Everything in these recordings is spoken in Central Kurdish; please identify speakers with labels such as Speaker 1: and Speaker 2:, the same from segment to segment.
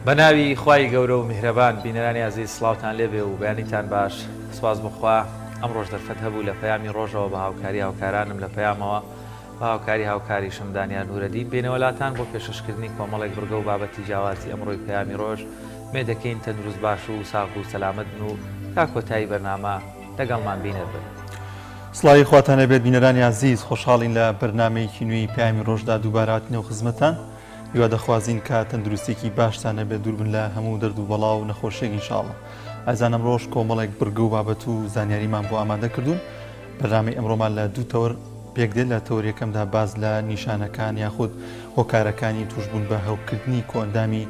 Speaker 1: بەناوی خوای گەورە و میهرەبان بینەرانی عەزیز سڵاوتان لێبێ و بەیانیتان باش. سوپاس بخوا ئەم ڕۆژ دەرفەت هەبوو لە پەیامی ڕۆژەوە بە هاوکاری هاوکارانم لە پەیامەوە بە هاوکاری هاوکاریشم دانیان نورەدین بینەوەلاتان بۆ پێشەشکردنی کۆمەڵێک بڕگە و بابەتی جیاوازی ئەمڕۆی پەیامی ڕۆژ مێ دەکەین تەندروست باش و ساغ و سەلامەت بن و تا کۆتایی بەرنامە لەگەڵمان بینەر بن.
Speaker 2: سڵاوی خواتانە بێت بینەرانی عەزیز، خۆشحاڵین لە بەرنامەیەکی نوێی پەیامی ڕۆژدا دووبارە هاتنەوە خزمەتان. هیوا دەخوازین کە تەندروستێکی باشتانە بێت، دوور بن لە هەموو دەرد و بەڵاو و نەخۆشیێک ئینشاڵڵا. ئازانم ڕۆژ کۆمەڵێک بڕگە و بابەت و زانیاریمان بۆ ئامادە کردوون. بەرنامەی ئەمڕۆمان لە دوو تەوەر پێک دێت. لە تەوەر یەکەمدا باز لە نیشانەکان یاخود هۆکارەکانی توشبوون بە هەوکردنی کۆندامی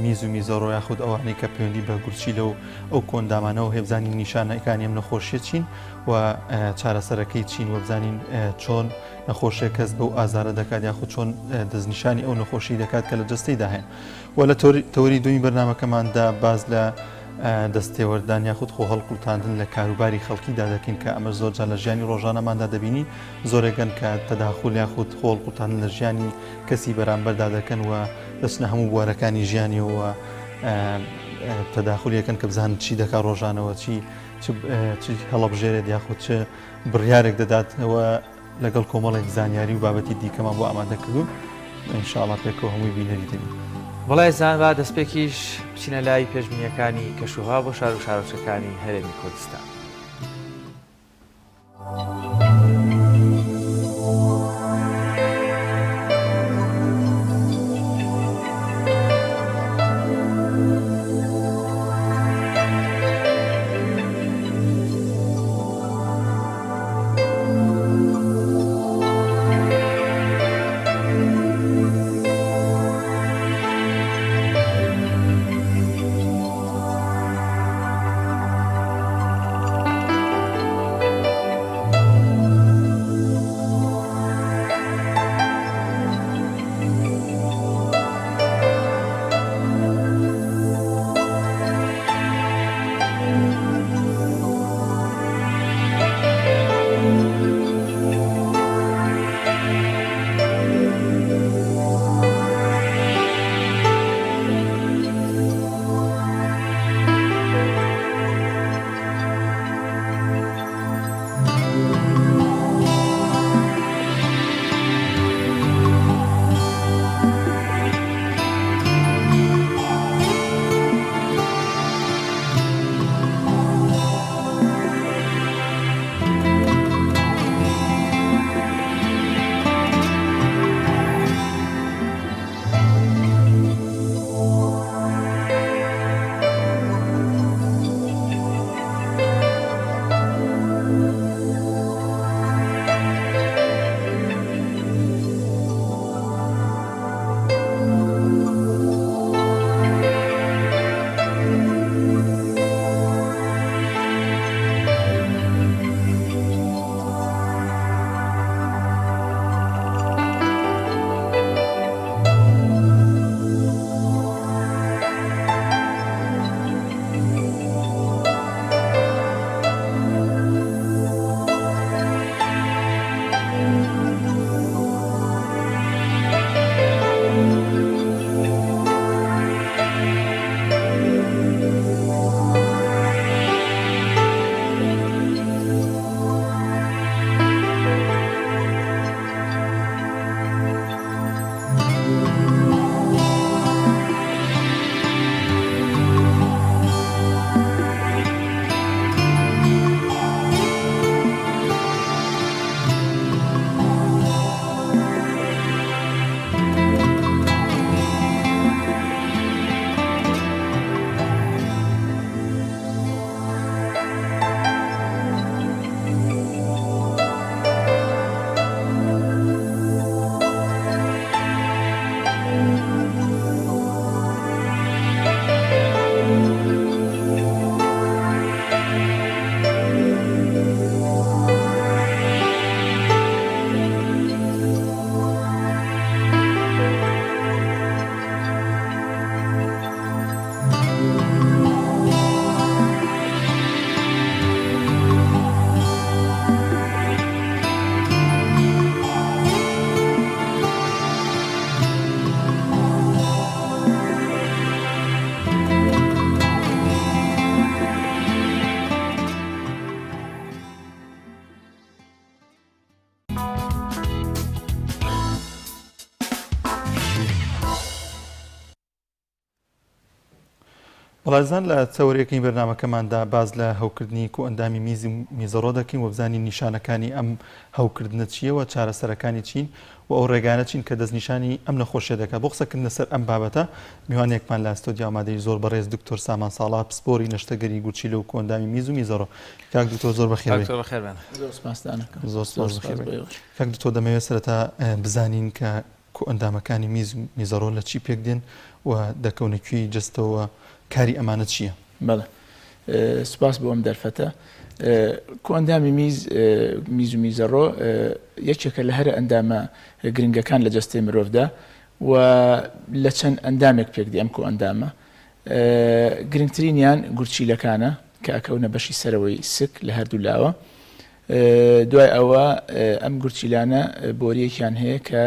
Speaker 2: میز و میزۆڕۆ یاخود ئەوانەی کە پەیوەندی بە گورچی لەو ئەو کۆندامانەوە هێبزانی نیشانەکانی ئەم نەخۆشیە چین و چارەسەرەکەی چین و بزانین چۆن نەخۆشیە کەس بەو ئازارە دەکات یاخود چۆن دەستنیشانی ئەو نەخۆشی دەکات کە لە جەستەیدا هەیە. و لە تەوەری دومی بەرنامەکەماندا باز لە دەستێوەردان یاخود خۆ هەڵقوتاندن لە کاروباری خەڵکیدا دەکەین کە ئەمە زۆرجار لە ژیانی ڕۆژانەماندا دەبینی زۆرێگەن کە تەداخل یاخود خۆڵقوتاندن لە ژیانی کەسی بەرامبەردا دەکەن و دەچنە هەموو بوارەکانی ژیانیەوە تەداخلیەکەن کە بزانن چی دەکات ڕۆژانەوە چی هەڵەبژێرێت یاخود چه بڕیارێک دەداتەوە لەگەڵ کۆمەڵێک زانیاری و بابەتی دیکەمان بۆ ئامادە کردوون. ئینشاءڵڵا پێکەوە هەمووی بینەری دەبین.
Speaker 1: وڵای زانبا دەستپێکیش بچینە لای پێشبینیەکانی کەشوها بۆ شار و شارۆچەکانی هەرێمی کوردستان.
Speaker 2: بەڵێزان لە چاوەڕێیەکەی بەرنامەکەماندا باز لە هەوکردنی و ئەندامی میزی میزەڕۆ دەکەین و بزانین نیشانەکانی ئەم هەوکردنە چیەوە چارەسەرەکانی چین و ئەو ڕێگانە چین کە دەستنیشانی ئەم نەخۆشیە دەکات. بۆ قسەکردن لەسەر ئەم بابەتە میوانێکمان لە ئەستۆدیا ئامادەی زۆر بەڕێز دکتۆر سامان ساڵا پسپۆری نەشتەگەری گورچیلە و کۆندامی میز و میزەڕۆ. کاک دکتۆر زۆر بەخێر بێت. زۆر سپاس بخێر. کاک دکتۆر دەمەوێت سەرەتا بزانین کە ئەندامەکانی میز و میزەڕۆ لە چی پێک دێن و دەکەونەکوێی جستەوە کاری ئەمانە چییە؟
Speaker 3: بەڵێ سپاس بۆ ئەم دەرفەتە. کۆئەندامی میز و میزەڕۆ یەکێکە لە هەر ئەندامە گرنگەکان لە جەستەی مرۆڤدا و لە چەند ئەندامێک پێک دێ ئەم کۆئەندامە. گرنگترینیان گورچیلەکانە کە ئەکەونە بەشی سەرەوەی سک لە هەردوو لاوە. دوای ئەوە ئەم گورچیلانە بۆریەکیان هەیە کە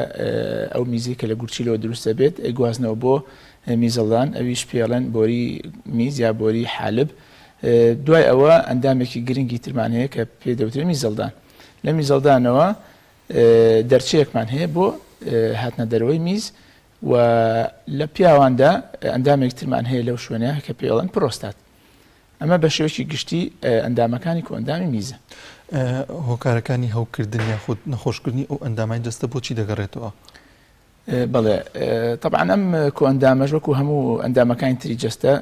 Speaker 3: ئەو میزی کە لە گورچیلەوە دروستە بێت ئەیگوازنەوە بۆ میزەڵدان، ئەویش پێڵەن بۆری میز یا بۆری حالب. دوای ئەوە ئەندامێکی گرنگی ترمان هەیە کە پێ دەوترێت میزەڵدان. لە میزەڵدانەوە دەرچەیەکمان هەیە بۆ هاتنە دەرەوەی میز و لە پیاواندا ئەندامێک ترمان هەیە لەو شوێنەیە کە پێڵەن پرۆستات. ئەمە بە شێوەیەکی گشتی ئەندامەکانی کۆئەندامی میزە.
Speaker 2: هۆکارەکانی هەوکردن یاخود نەخۆشکردنی ئەو ئەندامانی جەستە بۆچی دەگەڕێتەوە؟
Speaker 3: بەڵێ طبعا ئەم کۆئەندامەش وەکو هەموو ئەندامەکانی تری جەستە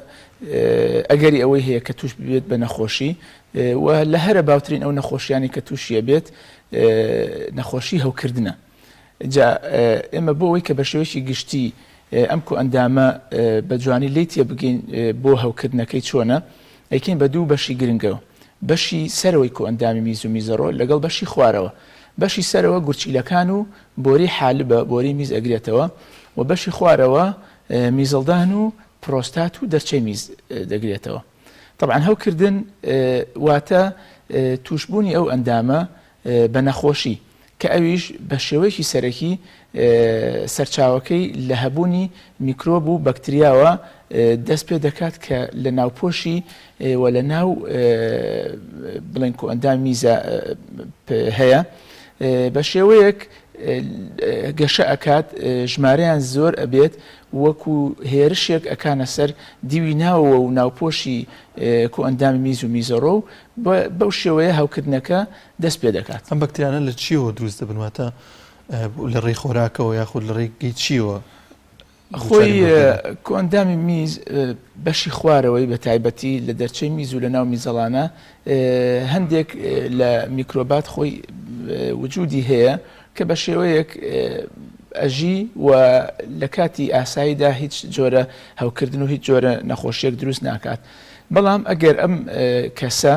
Speaker 3: ئەگەری ئەوەی هەیە کە توش بێت بە نەخۆشی و لە هەرە باوترین ئەو نەخۆشیانی کە تووشیە بێت نەخۆشی هەوکردنە. جا ئێمە بۆ ئەوەی کە بە شێوەیەکی گشتی ئەم کۆئەندامە بە جوانی لی تێ بگەین بۆ هەوکردنەکەی چۆنە، ئەیکەین بە دوو بەشی گرنگەوە. بەشی سەرەوەی کۆئەندامی میز و میزەڕۆ لەگەڵ بەشی خوارەوە. بەشی سەرەوە گورچیلەکان و بۆری حالبە بۆری میز ئەگرێتەوە و بەشی خوارەوە میزەڵدان و پرۆستات و دەرچەی میز دەگرێتەوە. طبعا هەوکردن واتە توشبوونی ئەو ئەندامە بە نەخۆشی کە ئەویش بە شێوەیەکی سەرەکی سەرچاوەکەی لە هەبوونی میکرۆب و بەکتریاوە دەست پێ دەکات کە لە ناوپۆشی و لە ناو بڵێن کۆئەندامی میزە هەیە بە شێوەیەک گەشە ئەکات، ژمارەیان زۆر ئەبێت وەکو هێرشێک ئەکانە سەر دیوی ناوەوە و ناوپۆشی کۆئەندامی میز و میزەڕۆ و بەو شێوەیە هەوکردنەکە دەست پێ دەکات.
Speaker 2: ئەم بەکتریانە لە چیەوە دروست دەبنواتە لە ڕێی خۆراکەوە یاخود لە ڕێی چیەوە؟
Speaker 3: خۆی کۆئەندامی میز بەشی خوارەوەی بە تایبەتی لە دەرچەی میز و لە ناو میزەڵانە هەندێک لە میکرۆبات خۆی وجودی هەیە کە بە شێوەیەک ئەژی و لە کاتی ئاساییدا هیچ جۆرە هەوکردن و هیچ جۆرە نەخۆشیەک دروست ناکات. بەڵام ئەگەر ئەم کەسە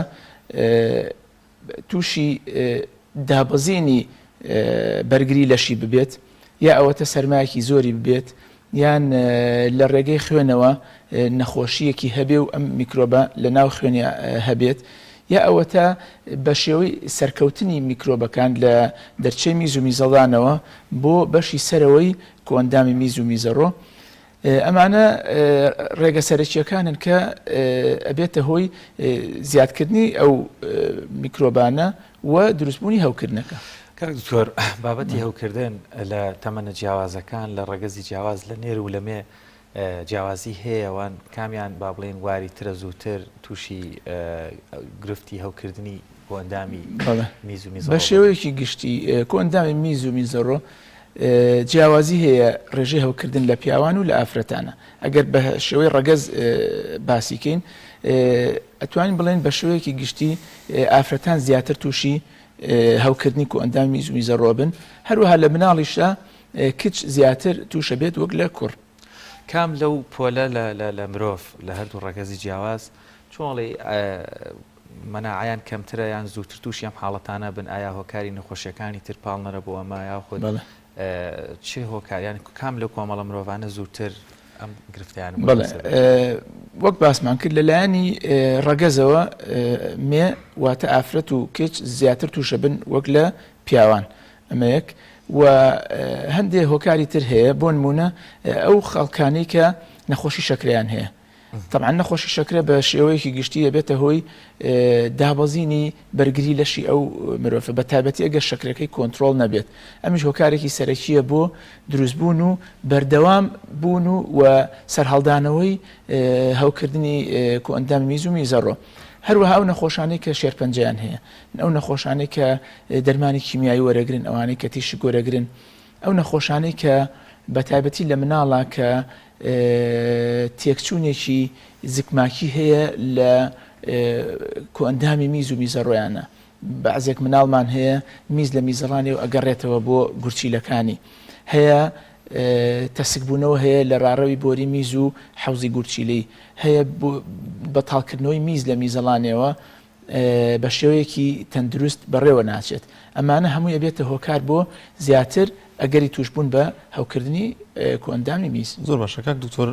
Speaker 3: تووشی دابەزینی بەرگری لەشی ببێت یا ئەوەتە سەرمایەکی زۆری ببێت یان لە ڕێگەی خوێنەوە نەخۆشیەکی هەبێ و ئەم میکرۆبە لە ناو خوێنی هەبێت یا ئەوەتە بە شێوەی سەرکەوتنی میکرۆبەکان لە دەرچەی میز و میزەڵدانەوە بۆ بەشی سەرەوەی کۆئەندامی میز و میزەڕۆ. ئەمانە ڕێگە سەرەکیەکانن کە ئەبێتە هۆی زیادکردنی ئەو میکرۆبانە و دروستبوونی هەوکردنەکە.
Speaker 1: کاک دکتۆر بابەتی هەوکردن لە تەمەنە جیاوازەکان لە ڕێگەزی جیاواز لە نێر و لەمێ جیاوازی هەیەوان کامیان با بڵێن واری ترە زووتر تووشی گرفتی هەوکردنی کۆئەندامی میز و میزەڕۆ؟
Speaker 3: بە شێوەیەکی گشتی کۆئەندامی میز و میزەڕۆ جیاوازی هەیە ڕێژەی هەوکردن لە پیاوان و لە ئافرەتانە. ئەگەر بە شێوەی ڕەگەز باسیکەین ئەتوانین بڵێن بە شێوەیەکی گشتی ئافرەتان زیاتر تووشی هەوکردنی کۆئەندامی میز و میزەڕۆ بن، هەروەها لە مناڵیشە کچ زیاتر تووشە بێت وەک لە کوڕ.
Speaker 1: کام لەو پۆلە لە مرۆڤ لە هەردوو ڕێگەزی جیاواز چۆڵی مەناعەیان کەمترە یان زووتر تووشی ئەم حاڵەتانە بن؟ ئایا هۆکاری نەخۆشیەکانی تر پاڵنەرە بۆ ئەمە یاخود چێ هۆکاریان کام لەو کۆمەڵە مرۆڤانە زووتر ئەم گرفتیان؟
Speaker 3: بەڵێ وەک باسمان کرد لەلایەنی ڕەگەزەوە مێ واتە ئافرەت و کچ زیاتر تووشە بن وەک لە پیاوان. ئەمە یەک و هەندێک هۆکاری تر هەیە بۆ نمونە ئەو خەڵکانی کە نەخۆشی شەکرەیان هەیە طبعا نەخۆشی شەکرە بە شێوەیەکی گشتی دەبێتە هۆی دابەزینی بەرگری لەشی ئەو مرۆڤە بە تایبەتی ئەگەر شەکرەکەی کۆنتترۆل نەبێت ئەمیش هۆکارێکی سەرەکیە بۆ دروستبوون و بەردەوام بوون و سەرهەڵدانەوەی هەوکردنی ئەندامی میز و میزەڕۆ. هەروەها ئەو نەخۆشانەی کە شێرپەنجەیان هەیە، ئەو نەخۆشانەی کە دەرمانی کیمیایی وەرەگرن، ئەوانەی کە تیشی گۆرەگرن، ئەو نەخۆشانەی کە بە تایبەتی لە مناڵە کە تێکچوونێکی زگماکی هەیە لە ئەندامی میز و میزەڕۆیانە. بەعزێک مناڵمان هەیە میز لە میزەڕانی و ئەگەڕێتەوە بۆ گورچیلەکانی، هەیە تەسکبوونەوە هەیە لە ڕاڕەوی بۆری میز و حەوزی گورچیلەی، هەیە بەتاڵکردنەوەی میز لە میزەڵانەوە بە شێوەیەکی تەندروست بەڕێوە ناچێت. ئەمانە هەمووی ئەبێتە هۆکار بۆ زیاتر ئەگەری توشبوون بە هەوکردنی ئەندامی میز.
Speaker 2: زۆر باشە کاک دکتۆر،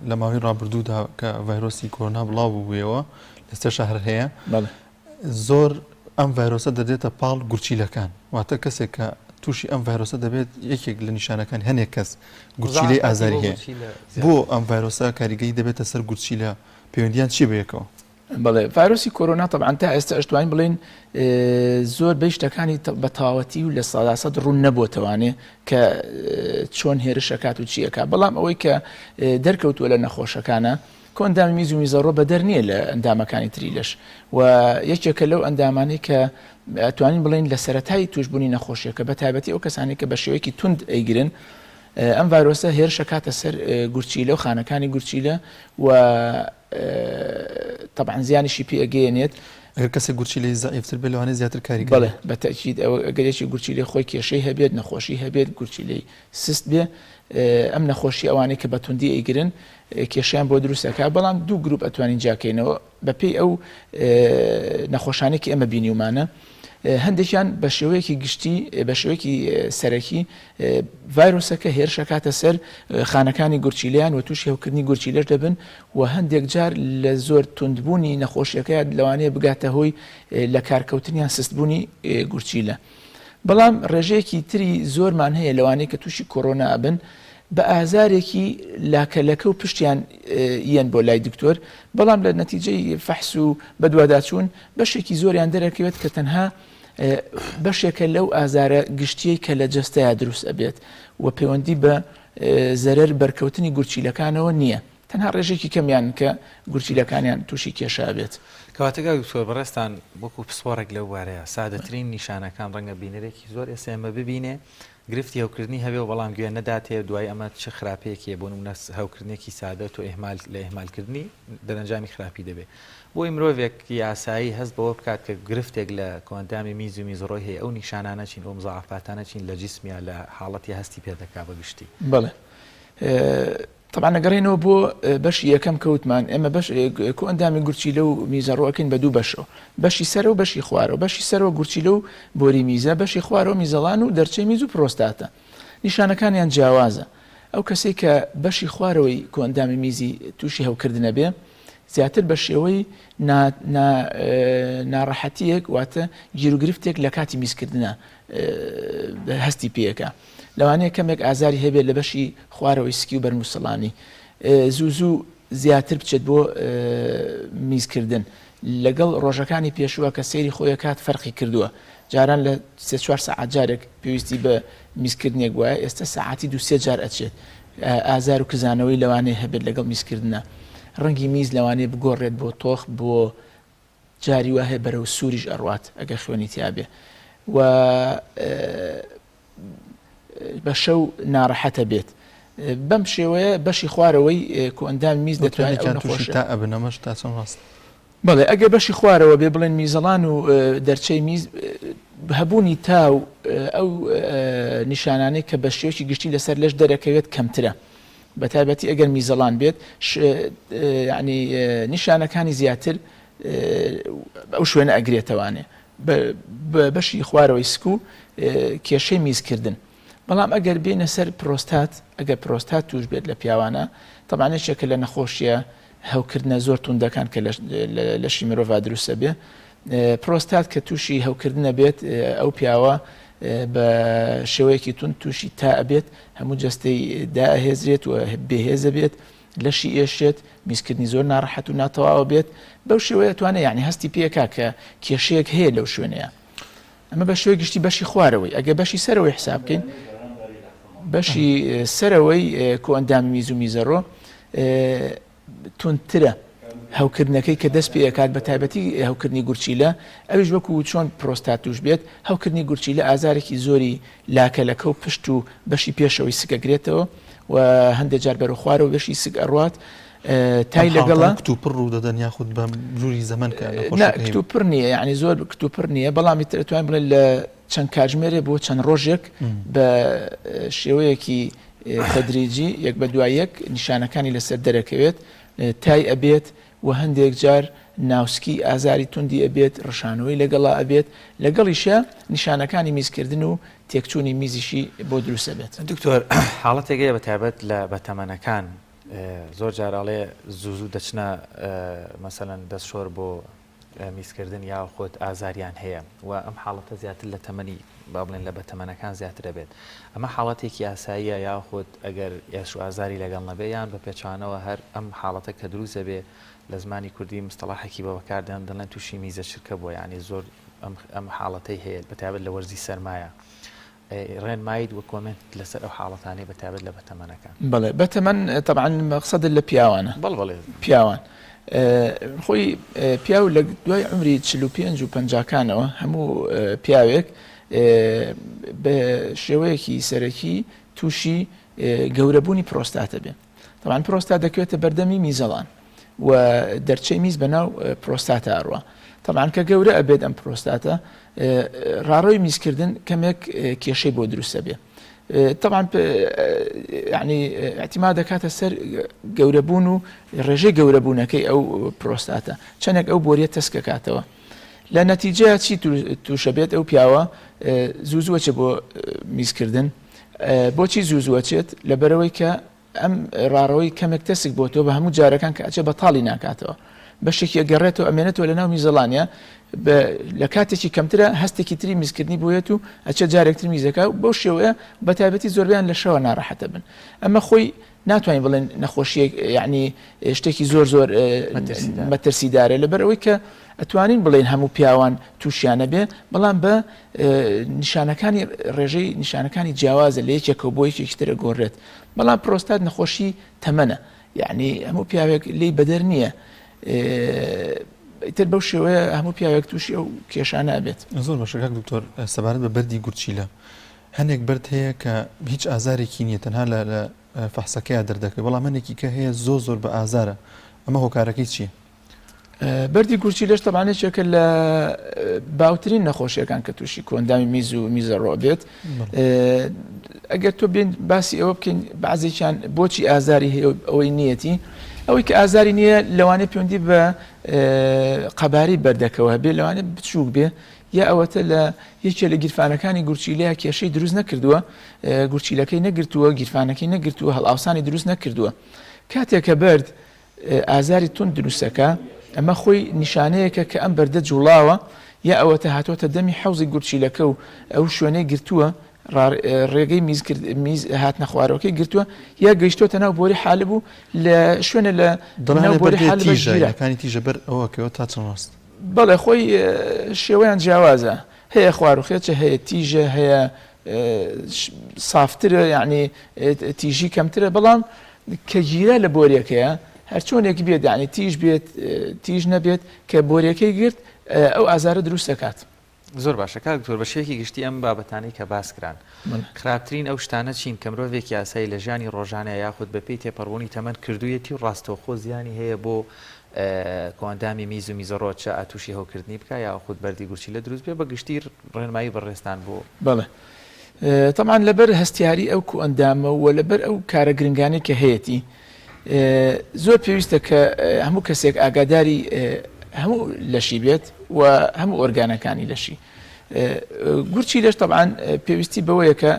Speaker 2: لە ماوەی ڕابردوودا کە ڤایرۆسی کۆرۆنا بڵاو بوویەوە لەسەر شەهر هەیە، زۆر ئەم ڤایرۆسە دەدێتە پاڵ گورچیلەکان، واتە کەسێک کە تووشی ئەم ڤایرۆسە دەبێت یەکێک لە نیشانەکان هەنێک کەس گورچیلەی ئازاری هەیە. بۆ ئەم ڤایرۆسە کاریگەری دەبێتە سەر گورچیلە پەیوەندیان چی بەیەکەوە؟
Speaker 3: بەڵێ ڤایرۆسی کۆرۆنا طبعاً تا ئێستا ئەشتوانین بڵێن زۆر بەی شتەکانی بە تەواوەتی و لە 100% ڕوون نەبووتەوانێ کە چۆن هێرشەکات و چیەکە، بەڵام ئەوەی کە دەرکەوتووە لە نەخۆشەکانە ئەندامی میز و میزەڕۆ بەدەر نییە لە ئەندامەکانی تریلەش و یەکێکە لەو ئەندامانەی کە ئەتوانین بڵێن لە سەرەتایی توشبوونی نەخۆشیەکە بە تایبەتی ئەو کەسانی کە بە شێوەیەکی توند ئەیگرن ئەم ڤایرۆسە هێرشە کاتە سەر گورچیلە و خانەکانی گورچیلە و طبعاً زیانیشی پێ ئەگەیەنێت.
Speaker 2: ئەگەر کەسێک گورچیلەی زائیفتر بێت لەوانەیە زیاتر کاریگەری.
Speaker 3: بەڵێ بەتەکید ئەگەرێکی گورچیلەی خۆی کێشەی هەبێت، نەخۆشی هەبێت، گورچیلەی سست بێ، ئەم نەخۆشی ئەوانەی کە بە توندی ئەیگرن کێشیان بۆ دروستەکە، بەڵام دوو گروپ ئەتوانین جاکەینەوە بەپێی ئەو نەخۆشانێکی ئەمە بینیومانە. هەندێکیان بە شێوەیەکی گشتی بە شێوەیەکی سەرەکی ڤایرۆسەکە هێرشەکاتە سەر خانەکانی گورچیلیان و تووشی هەوکردنی گورچیلەش دەبن و هەندێک جار لە زۆر توندبوونی نەخۆشیەکەیان لەوانەیە بگاتە هۆی لە کارکەوتنیان سستبوونی گورچیلە. بەڵام ڕێژەیەکی تری زۆرمان هەیە لەوانەیە کە تووشی کۆرۆنا ئەبن بە ئازارێکی لاکەلەکە و پشتیان یەن بۆ لای دکتۆر، بەڵام لە نەتیجەی فەحس و بەدواداچوون بەشێکی زۆریان دەرەکەوێت کە تەنها بەشێکە لەو ئازارە گشتیەی کە لە جەستەیە دروست ئەبێت و پەیوەندی بە زەرەر بەرکەوتنی گورچیلەکانەوە نییە، تەنها ڕێژێکی کەمیان کە گورچیلەکانیان تووشی کێشە بێت.
Speaker 1: کەواتەگە دکتۆر بەڕێستان وەکو پسپۆڕێک لەو وارەیە سادەترین نیشانەکان ڕەنگە بینەرێکی زۆر ئێستا ئێمە ببینێ گرفتی هەوکردنی هەبێ و بەڵام گوێ نەداتێ دوای ئەمە چه خراپەیەکیە بۆ نمونە هەوکردنێکی سادە تۆ لە ئێهمالکردنی دەرەنجامی خراپی دەبێت. بۆی مرۆڤێک یاسایی هەست بەوە بکات کە گرفتێک لە ئەندامی میز و میزەڕۆی هەیە ئەو نیشانانە چین، ئەو مزاعفاتانە چین لە جیسمیا لە حاڵەتی هەستی پێدەکا بەگشتی.
Speaker 3: بەڵێ طبعا نەگەڕێنەوە بۆ بەشی یەکەم کەوتمان ئێمە ئەندامی گورچیلە و میزەڕۆەکەین بە دوو بەشەوە، بەشی سەرە و بەشی خوارەوە. بەشی سەرەوە گورچیلە و بۆری میزە، بەشی خوارەوە میزەڵان و دەرچەی میز و پرۆستاتە. نیشانەکانیان جیاوازە. ئەو کەسێک کە بەشی خوارەوەی ئەندامی میزی تووشی هەوکردنە بێ زیاتر بە شێوەی ناڕەحەتیەک واتە گیرروگرفتێک لە کاتی میزکردنە هەستی پێەکە، لەوانەیە کەمێک ئازاری هەبێت لە بەشی خوارەوەی سکی و بەرموسڵانی، زوو زیاتر بچێت بۆ میزکردن لەگەڵ ڕۆژەکانی پێشووە کە سەیری خۆی کات فەرقی کردووە. جاران لە 3-4 ساعت جارێک پێویستی بە میزکردنێک وایە، ئێستا ساعتی 2-3 جار ئەچێت. ئازار و کزانەوەی لەوانەیە هەبێت لەگەڵ میزکردنە. ڕەنگی میز لەوانەیە بگۆڕێت بۆ تۆخ، بۆ جاری وهەیە بەرەو سووریش ئەڕوات ئەگەر خوێنی تیابێ و بە شەو ناڕەحەتە بێت. بەم شێوەیە بەشی خوارەوەی ئەندامی میز دەتوانێت
Speaker 2: تووشی تا ئەبنەمەش تا چۆن ڕاست.
Speaker 3: بەڵێ ئەگەر بەشی خوارەوە بێ بڵێن میزەڵان و دەرچەی میز هەبوونی تاو ئەو نیشانانەی کە بە شێوەیەکی گشتی لەسەر لەش دەرەکەوێت کەمترە، بە تایبەتی ئەگەر میزەڵان بێت ینی نیشانەکانی زیاتر ئەو شوێنە ئەگرێتەوانێ بەشی خوارەوەی سک و کێشەی میزکردن. بەڵام ئەگەر بێنە سەر پرۆستات، ئەگەر پرۆستات توش بێت لە پیاوانە تەبانێکێکە لە نەخۆشیە هەوکردنە زۆر توندەکان کە لەشی مرۆڤ دروستە بێ، پرۆستات کە تووشی هەوکردنە بێت ئەو پیاوە بە شێوەیەکی تون تووشی تا ئەبێت هەموو جەستەی داهێزرێت و بێهێزە بێت لەشی ئێشێت میزکردنی زۆر ناڕەحەت و ناتەواوە بێت بەو شێوەیە توانێت یعنی هەستی پێکا کە کێشەیەک هەیە لەو شوێنەیە ئەمە بە شوێ گشتی بەشی خوارەوەی ئەگە بەشی سەرەوەی حساب بکەین بەشی سەرەوەی کۆئەندامی میز و میزەڕۆ تونترە هەوکردنەکەی کە دەست پێکات بە تایبەتی هەوکردنی گورچیلە ئەویش وەکو چۆن پرۆستات توش بێت هەوکردنی گورچیلە ئازارێکی زۆری لاکەلەکە و پشت و بەشی پێشەوەی سگەگرێتەوە و هەندێک جار بەرە خوارەوە بەشی سگ ئەڕوات تای لەگەڵا
Speaker 2: کتوپڕ ڕوو دەدەن یاخود بە ژووری زەمن کە
Speaker 3: کتوپڕ نییە یعنی زۆر کتوپڕ نییە بەڵامی توانین بڵێن لە چەند کاتژمێرێ بۆ چەند ڕۆژێک بە شێوەیەکی تەدریجی یەک بە دوای یەک نیشانەکانی لەسەر دەرەکەوێت تای ئەبێت و هەندێک جار ناوسکی ئازاری توندی ئەبێت ڕشانەوەی لەگەڵا ئەبێت لەگەڵیشە نیشانەکانی میزکردن و تێکچوونی میزیشی بۆ دروستە بێت
Speaker 1: دکتۆر حاڵەتێکەیە بە تایبەت لە بەتەمەنەکان زۆر جاراڵێ زوو دەچنە مەسەلەن دەستشۆر بۆ میزکردن یا خۆت ئازاریان هەیە و ئەم حاڵەتە زیاتر لە تەمەنی با بڵێن لە بەتەمەنەکان زیاتر دەبێت ئەمە حاڵەتێکی ئاساییە یا خۆت ئەگەر یاش و ئازاری لەگەڵ نەبێ یان بە پێچوانەوە هەر ئەم حاڵەتە کە دروست دەبێ لە زمانی کوردی مستەڵاحێکی بە بەکاردێن دەڵێن تووشی میزە شرکە بۆ یعنی زۆر ئەم حاڵەتەی هەیە بە تایبەت لە وەرزی سەرمایە ڕێنمایت وە کۆمنت لەسەر ئەو حاڵەتانی بە تایبەت لە بەتەمەنەکان
Speaker 3: بەڵێ بەتەمەن طبعا مەقسەد لە پیاوانە
Speaker 1: بەڵێ
Speaker 3: پیاوان خۆی پیاو لە دوای عمری 45 و 50کانەوە هەموو پیاوێک بە شێوەیەکی سەرەکی تووشی گەورەبوونی پرۆستاتە بێ طبعا پرۆستات دەکوێتە بەردەمی میزەڵان و دەرچەی میز بەناو پرۆستاتە ئەڕوە طبعا کە گەورە ئەبێت ئەم پرۆستاتە ڕاڕۆی میزکردن کەمێک کێشەی بۆ دروستە بێ طبعا يعني اعتماد دەکاتە سەر گەورەبوون و ڕێژەی گەورەبوونەکەی ئەو پرۆستاتە چەندێک ئەو بۆریە تەسکەکاتەوە لە نەتیجەیە چی تووشە بێت ئەو پیاوە زووزوەچێ بۆ میزکردن بۆچی زووزوەچێت لەبەرەوەی کە ئەم ڕاڕەوەی کەمێک تەسک بۆ تۆ بە هەموو جارەکان کە ئەچێ بەتاڵی ناکاتەوە بەشێکی گەڕێتەوە ئەمێنێتەوە لە ناو میزەڵانیا لە کاتێکی کەمترە هەستێکی تری میزکردنی بۆیەت و ئەچە جارێکتر میزەکە و بۆ شێوەیە بە تایبەتی زۆربیان لە شەوە ناڕەحەتە بن ئەمە خۆی ناتوانین بڵێن نەخۆشیەک یعنی شتێکی زۆر زۆر مەترسیدارە لەبەرەوەی کە ئەتوانین بڵێن هەموو پیاوان تووشیانە بێ بەڵام بە نیشانەکانی ڕێژەی نیشانەکانی جیاوازە لە یەکێکە بۆ یەکێکی ترە گۆڕێت بەڵام پرۆستات نەخۆشی تەمەنە یعنی هەموو پیاوێک لی بەدەر نییە تر بەو شێوەیە هەموو پیاوێک تووشی ئەو کێشانە بێت
Speaker 2: زۆر باشەکە دکتۆر سەبارەت بە بەردی گورچیلە هەندێک بەرد هەیە کە هیچ ئازارێکی نییە تەنها لە فەحسەکەیە دەردەکەی بەڵام هەندێکی کە هەیە زۆر بە ئازارە ئەمە هۆکارەکەی چییە؟
Speaker 3: بەردی گورچیلەش تەبانێکێکە لە باوترین نەخۆشیەکان کە تووشی کۆندامی میز و میزەڕۆ بێت ئەگەر تۆ بێن باسی ئەوە بکەین بەعزێکیان بۆچی ئازاری هەیە ئەوەی نیەتی ئەوەی کە ئازاری نییە لەوانەیە پەیوەندی بە قەباری بەردەکەوە بێ لەوانێت بچووک بێ یا ئەوەتە لە یەکێ لە گیرفانەکانی گورچیلەیە کێشەی دروست نەکردووە گورچیلەکەی نەگرتووە گیرفانەکەی نەگرتووە هەڵئاوسانی دروست نەکردووە کاتێکە بەرد ئازاری تون دروستەکە ئەمە خۆی نیشانەیەکە کە ئەم بەردە جوڵاوە یا ئەوەتە هاتوۆتە دەمی حەوزی گورچیلەکە و ئەو شوێنەی گرتووە ڕێگەی میز هاتنە خوارەوەکەی گرتووە یا گەیشتۆتە ناو بۆری حالب و لە شوێنە لە ناو بۆری
Speaker 2: حالبەکانی تیژە بەر ئەوەکەوە تا چەند ڕاست
Speaker 3: بەڵێ خۆی شێوەیان جیاوازە هەیە خواروخێچە هەیە تیژە هەیە سافترە یعنی تیژی کەمترە بەڵام کە گیرە لە بۆریەکەیە هەر چۆنێکی بێت یعنی تیژ بێت تیژ نەبێت کە بۆریەکەی گرت ئەو ئازارە دروست دەکات
Speaker 1: زۆر باشە کاکتۆر بەشێکی گشتی ئەم بابەتانەی کە باسکران خراپترین ئەو شتانە چین کە مرۆڤێکی یاسایی لە ژیانی ڕۆژانەیە یاخود بەپێی تێپەڕبوونی تەمەن کردوویەتی و ڕاستەوخۆ زیانی هەیە بۆ کۆندامی میز و میزەڕۆچە ئاتوشی هەوکردنی بکە یاخود بەردی گورچیلە دروست بێ بە گشتی ڕێنمایی بەڕێستان بۆ
Speaker 3: بەڵێ طبعا لەبەر هەستیاری ئەو کۆئەندامە و لەبەر ئەو کارە گرنگانی کە هەیەی زۆر پێویستە کە هەموو کەسێک ئاگاداری هەموو لەشی بێت و هەموو ئۆرگانەکانی لەشی گورچی لەش طبعا پێویستی بەوەیە کە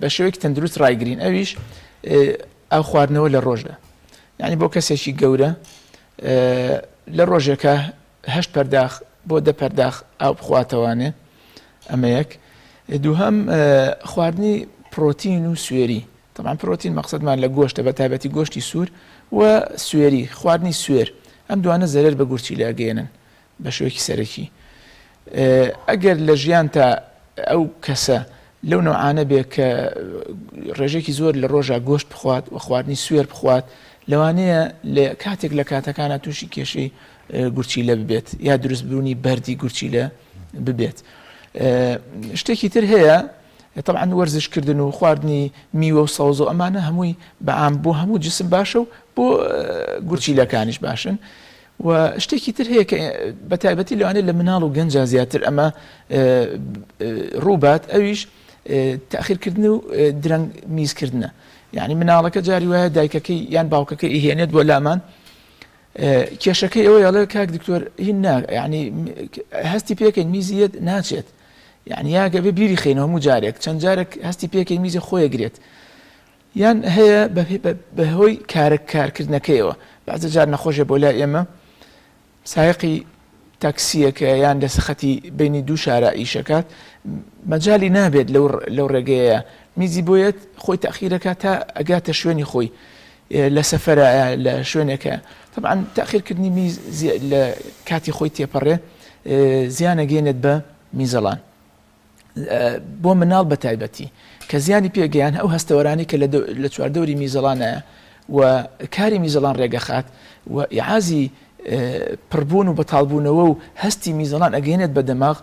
Speaker 3: بە شێوەیەکی تەندروست ڕایگرین ئەویش ئەو خواردنەوە لە ڕۆژدا یعنی بۆ کەسێکی گەورە لە ڕۆژێکە 8 پەرداخ بۆ 10 پەرداخ ئاو بخواتەوانێ ئەمە یەک دووهەم خواردنی پرۆتین و سوێری طبعا پرۆتین مەقسەدمان لە گۆشتە بە تایبەتی گۆشتی سوور و سوێری خواردنی سوێر ئەم دوانە زەرەر بە گورچیلە ئەگەێنن بە شێوەیەکی سەرەکی. ئەگەر لە ژیان تا ئەو کەسە لەو نەوعانە بێ کە ڕێژێکی زۆر لە ڕۆژە گۆشت بخوات و خواردنی سوێر بخوات، لەوانەیە لە کاتێک لە کاتەکانە تووشی کێشەی گورچیلە ببێت یا دروستبوونی بەردی گورچیلە ببێت. شتێکی تر هەیە طبعا وەرزشکردن و خواردنی میوە و سەوز و ئەمانە هەمووی بەعام بۆ هەموو جسم باشە و بۆ گورچیلەکانیش باشن. و شتێکی تر هەیە کە بە تایبەتی لەوانەیە لە مناڵ و گەنجا زیاتر ئەمە ڕووبات، ئەویش تاخیرکردن و درەنگ میزکردنە. یعنی مناڵەکە جاری وایە دایکەکەی یان باوکەکەی ئیهێنێت بۆ لامان، کێشەکەی ئەوەی ئەڵێ کاک دکتۆر هین ینی هەستی پێکەین میزیت ناچێت، یعنی یاگە بێ بیری خێنەوە هەموو جارێک چەند جارێک هەستی پێکەین میزی خۆیەگرێت، یان هەیە بەهۆی کارکردنەکەیەوە بەعزە جار نەخۆشە بۆ لای ئێمە سایقی تاکسیەکە یان دەسەخەتی بینی دوو شارە ئیشەکات مەجای نابێت لەو ڕێگەیە میزی بۆیەت خۆی تاخیرەکە تا ئەگاتە شوێنی خۆی لە سەفەرە لە شوێنێکە. طبعا تاخیرکردنی میز لە کاتی خۆی تێپەڕێ زیانە گەێنێت بە میزەڵان بۆ مناڵ بە تایبەتی کە زیانی پێگەیان ئەو هەستەوەرانی کە لە چواردەوری میزەڵانەیە و کاری میزەڵان ڕێگەخات و ئیعازی پڕبوون و بەتاڵبوونەوە و هەستی میزەڵان ئەگەێنێت بە دەماغ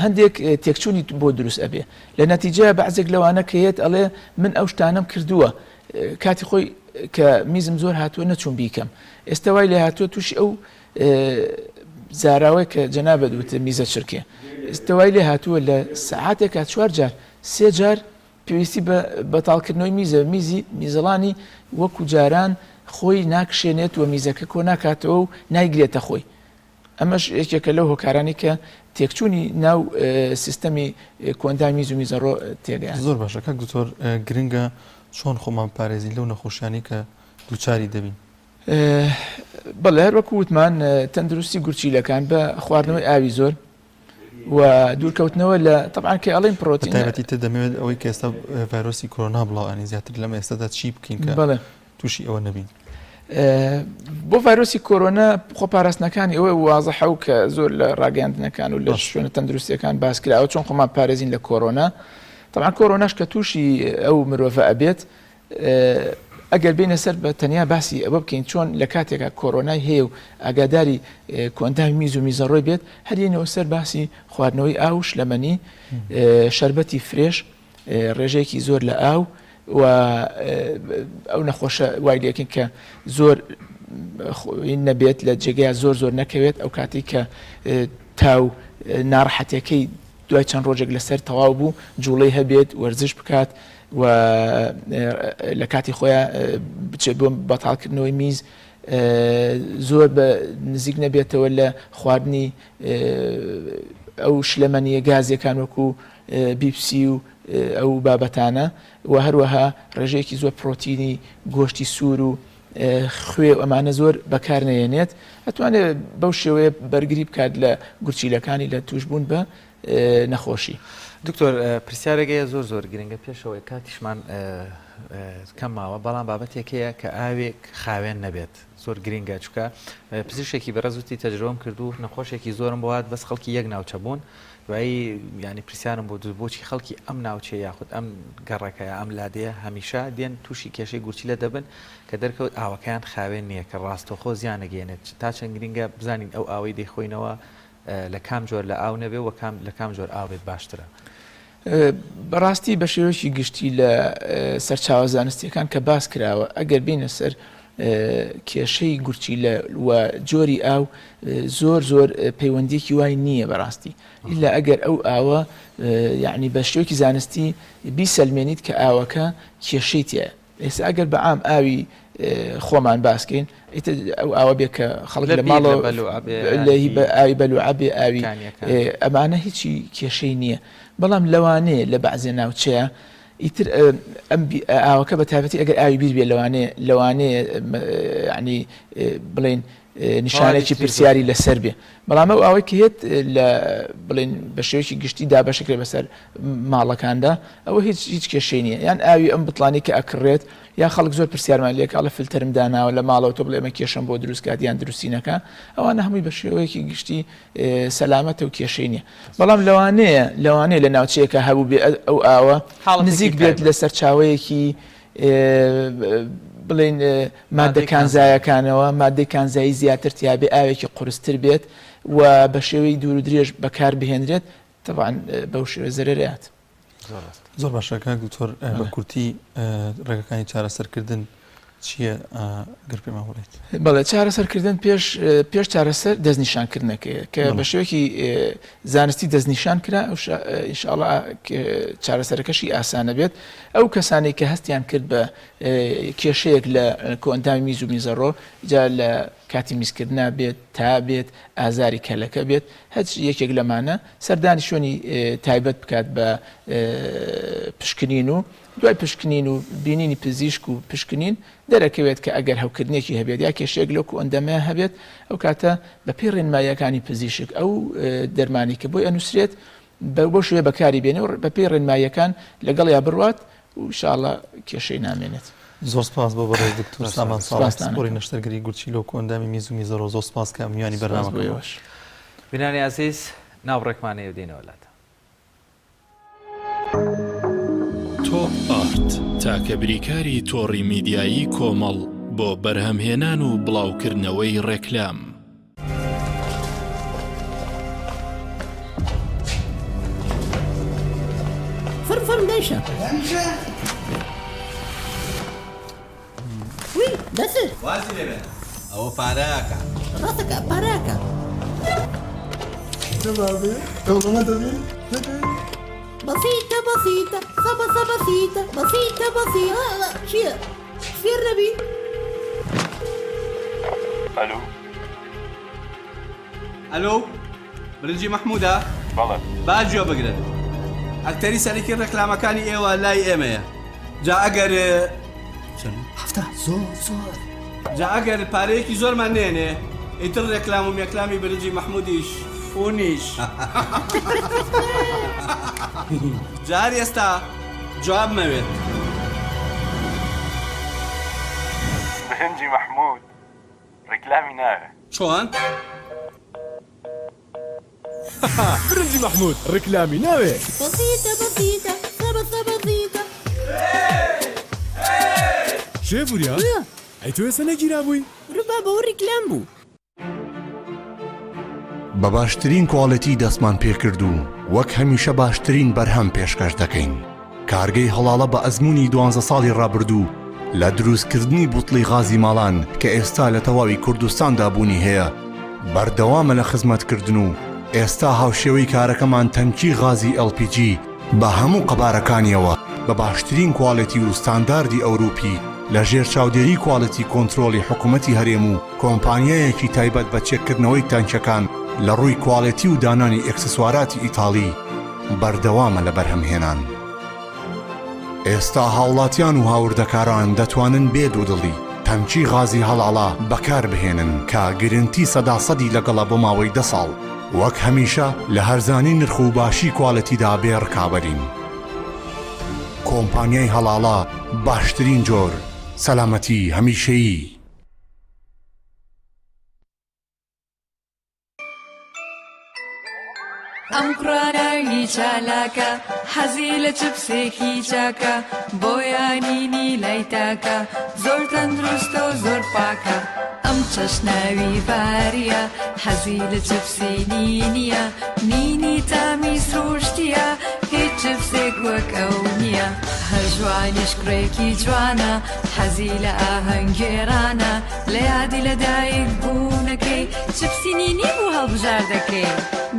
Speaker 3: هەندێک تێکچوونی بۆ دروست ئەبێ. لە نەتیجە بەعزێک لەوانە کەیت ئەڵێ من ئەو شتانەم کردووە کاتی خۆی کە میزم زۆر هاتووە نەچوون بیکەم، ئێستا وای لێ هاتووە تووشی ئەو زاراوەی کە جەنابەت وتە میزە چرکێ، ئێستا وای لێ هاتووە لە سەعاتێکە 4 جار 3 جار پێویستی بە بەتاڵکردنەوەی میزەڵانی وەکو جاران خۆی ناکشێنێت و میزەکە کۆ ناکاتەوە و نایگرێتە خۆی. ئەمەش یەکێکە لەو هۆکارانی کە تێکچوونی ناو سیستەمی کۆندای میز و میزەڕۆ تێگەیان.
Speaker 2: زۆر باشە کاک دکتۆر، گرنگە چۆن خۆمان پارێزین لەو نەخۆشیانی کە دووچاری دەبین؟
Speaker 3: بەڵێ هەر وەکو وتمان تەندروستی گورچیلەکان بە خواردنەوەی ئاوی زۆر و دوورکەوتنەوە لە طبعا کە ئەڵێن پرۆتین
Speaker 2: تایبەتی تر دەمەوێت ئەوەی کە ئێستا ڤایرۆسی کۆرۆنا بڵاوانی زیاتر لەمە ئێستادا چی بکەین کە تووشی ئەوە نەبین؟
Speaker 3: بۆ ڤایرۆسی کۆرۆنا خۆپاراستنەکانی ئەوە وازەحە و کە زۆر لە ڕاگەاندنەکان و لە شوێنە تەندروستیەکان باس کراوە چۆن خۆمان پارێزین لە کۆرۆنا. طبعا کۆرۆناش کە تووشی ئەو مرۆڤە ئەبێت ئەگەر بینە سەر بە تەنیا باسی ئەوە بکەین چۆن لە کاتێکە کۆرۆنای هەیە و ئاگاداری کۆندای میز و میزەڕۆی بێت هەرێنەوە سەر باسی خواردنەوەی ئاو شلەمەنی، شەربەتی فرێش، ڕێژەیەکی زۆر لە ئاو و ئەو نەخۆشە وای لێکن کە زۆر نەبێت لە جێگەیە زۆر نەکەوێت ئەو کاتی کە تاو ناڕەحەتەکەی دوای چەند ڕۆژێک لەسەر تەواو بوو جوڵەی هەبێت وەرزش بکات و لە کاتی خۆیان بچێت بۆ بەتاڵکردنەوەی میز زۆر بە نزیک نەبێتەوە لە خواردنی ئەو شلەمەنیە گازیەکان وەکو بیپسی و ئەو بابەتانە و هەروەها ڕێژەیەکی زۆر پرۆتینی گۆشتی سوور و خوێ ئەمانە زۆر بەکار نەهێنێت ئەتوانێت بەو شێوەیە بەرگری بکات لە گورچیلەکانی لە توشبوون بە نەخۆشی.
Speaker 1: دکتۆر پرسیارەگەیە زۆر گرنگە پێشەوەی کاتیشمان کەم ماوە بەڵام بابەتێکەیە کە ئاوێک خاوێن نەبێت زۆر گرنگە چکە پزیشێکی بەڕێزوتی تەجربەم کردو نەخۆشێکی زۆرم بۆ هات بەس خەڵکی یەک ناوچە بوون دوایی ینی پرسیارم بۆ بۆچی خەڵکی ئەم ناوچێ یاخود ئەم گەڕەکەیە ئەم لادەیە هەمیشە دێن تووشی کێشەی گورچیلە دەبن کە دەرکەوت ئاوەکەیان خاوێن نییە کە ڕاستەوخۆ زیانەگەێنێت تا چەند گرنگە بزانین ئەو ئاوەی دەیخۆینەوە لە کام جۆر لە ئاو نەبێ و لە کام جۆر ئاوێت باشترە.
Speaker 3: بەڕاستی بە شێوەیەکی گشتی لە سەرچاوە زانستیەکان کە باس کراوە ئەگەر بینە سەر کێشەی گورچیلە و جۆری ئاو زۆر پەیوەندیەکی وای نییە بەڕاستی ئیلا ئەگەر ئەو ئاوە یعنی بە شێوەیەکی زانستی بیسەلمێنیت کە ئاوەکە کێشەی تایە. ئێستا ئەگەر بە عام ئاوی خۆمان باسکەین ئەو ئاوە بێ کە خەڵک لە ماڵەوە ئاوی بەلوعەبێ ئاوی ئەمانە هیچی کێشەی نییە. بەڵام لەوانەیە لە بەعزێ ناوچەیە ئیتر ئاوەکە بە تایبەتی ئەگەر ئاوی بیر بێ لەوانەیە ینی بڵێن نیشانێکی پرسیاری لەسەر بێ بەڵام ئەو ئەوەی کە هێت لە بڵێن بە شێوەیەکی گشتی دابەشەکرێت بەسەر ماڵەکاندا ئەوە هیچ کێشەی نییە یان ئاوی ئەم بتڵانی کە ئەکڕێت یا خەڵک زۆر پرسیارمان لێکڵە فلترم داناوە لە ماڵەوە تۆ بڵێ ئەمە کێشەم بۆ دروستکات یان دروستینەکە ئەوانە هەمووی بە شێوەیەکی گشتی سەلامەتە و کێشەی نییە بەڵام لەوانەیە لە ناوچەیەکە هەبوو بێ ئەو ئاوە نزیک بێت لەسەر چاوەیەکی بڵێن مادە کانزایەکانەوە مادەی کانزایی زیاتر تیابێ ئاوێکی قورستر بێت و بە شێوەی دوور و درێژ بەکار بهێنرێت طبعاً بەو شێوە زەرەرەیات
Speaker 2: زۆر باشەکە دکتۆر بە کورتی ڕێگەکانی چارەسەرکردن چییە گەر پێمان بڵێیت
Speaker 3: بەڵێ چارەسەرکردن پێش چارەسەر دەستنیشانکردنەکەیە کە بە شێوەیەکی زانستی دەستنیشان کرا ئینشاءڵڵا چارەسەرەکەشی ئاسانە بێت ئەو کەسانی کە هەستیان کرد بە کێشەیەک لە کۆئەندامی میز و میزەڕۆ جا لە کاتی میزکردنا بێت تا بێت ئازاری کەلەکە بێت هەچ یەکێک لەمانە سەردانی شوێنی تایبەت بکات بە پشکنین و دوای پشکنین و بینینی پزیشک و پشکنین دەرەکەوێت کە ئەگەر هەوکردنێکی هەبێت یا کێشەیەک لەو ئەندەمەیە هەبێت ئەو کاتە بە پێی ڕێنماییەکانی پزیشک ئەو دەرمانی کە بۆی ئەنووسرێت بۆ شوێ بەکاری بێنێ و بە پێی ڕێنماییەکان لەگەڵ یا بڕوات و ئینشاءڵڵا کێشەی نامێنێت
Speaker 2: زۆر سپاس بۆ بەڕێز دکتۆر سامان ساڵح سپۆری نەشتەرگەری گورچیلۆ کۆندامی میز و میزەڕۆ زۆر سپاس کە میوانی بەرنامەکەوەش
Speaker 1: بینانی عزیز ناوڕێکمانەیە دێنەوە لاتە
Speaker 4: تۆپ ئارت تاکە بریکاری تۆڕی میدیایی کۆمەڵ بۆ بەرهەمهێنان و بڵاوکردنەوەی ڕێکلام
Speaker 5: فرم دايشة وي دسر
Speaker 6: وازي لبن او باراكا
Speaker 5: راسك باراكا بسيطة بسيطة صبا بسيطة بسيطة بسيطة شيء فير نبي
Speaker 6: الو برنجي محمودة
Speaker 7: بەڵێ
Speaker 6: باجو بقرن اكتري سالكي الركلامة كاني ايوه لاي ايميا جا اگر
Speaker 5: حفتة زور
Speaker 6: جا اگر باريكي زور منينه ايتر ركلامو ميكلامي برنجي محموديش فونيش جاري استا جواب مويت
Speaker 7: برنجي محمود ڕێکلامی ناوێ
Speaker 6: شلون؟
Speaker 8: برنجي محمود ركلامي ناوي
Speaker 5: بسيطة بسيطة صبا بسيطة
Speaker 8: شايفوا يا ايتو يا سنة جيرابوي
Speaker 5: ربابا وركلام بو
Speaker 9: بە باشترین کواڵەتی دەستمان پێکرد و وەک هەمیشە باشترین بەرهەم پێشکەش دەکەین. کارگەی هەڵاڵە بە ئەزمموی 12 ساڵی ڕابردوو لە دروستکردنی بوتڵی غازی ماڵان کە ئێستا لە تەواوی کوردستاندا بوونی هەیە بەردەوامە لە خزمەتکردن و ئێستا هاوشێوەی کارەکەمان تەنکی غازی LPG بە هەموو قەبارەکانیەوە بە باشترین کواڵەتی و ستانداردی ئەوروپی لە ژێر چاودێری کواڵەتی کۆنترۆلی حکوومەتی هەرێم و کۆمپانیایەکی تایبەت بە چێککردنەوەی تانکەکان لە ڕووی کواڵەتی و دانانی ئەکسسواراتی ئیتاڵی بەردەوامە لە بەرهەمهێنان. ئێستا هاوڵاتیان و هاوردەکاران دەتوانن بێ دوودڵی تەنکی غازی هەڵاڵا بەکار بهێنن کە گرنتی 100% لەگەڵە بۆ ماوەی 10 ساڵ وەک هەمیشە لە هەرزانی نرخ و باشی کواڵەتیدا بێ ڕکابەرین. کۆمپانیای هەڵاڵا باشترین جۆر سەلامەتی هەمیشەیی.
Speaker 10: ئەم قڕاناوی چالاکە حەزی لە چپسێکی چاکە بۆیانینی لای تاکە زۆر تەندروستە و زۆر پاکە ئەم چەشناوی باریە حەزی لە چپسی نینیە نینی تامی سروشتیە هیچ چپسێک وەک ئەو نییە هەر جوانیش کوڕێکی جوانە حەزی لە ئاهەنگێرانە لە یادی لەدایک بوونەکەی چپسی نینی بوو هەڵبژار دەکەی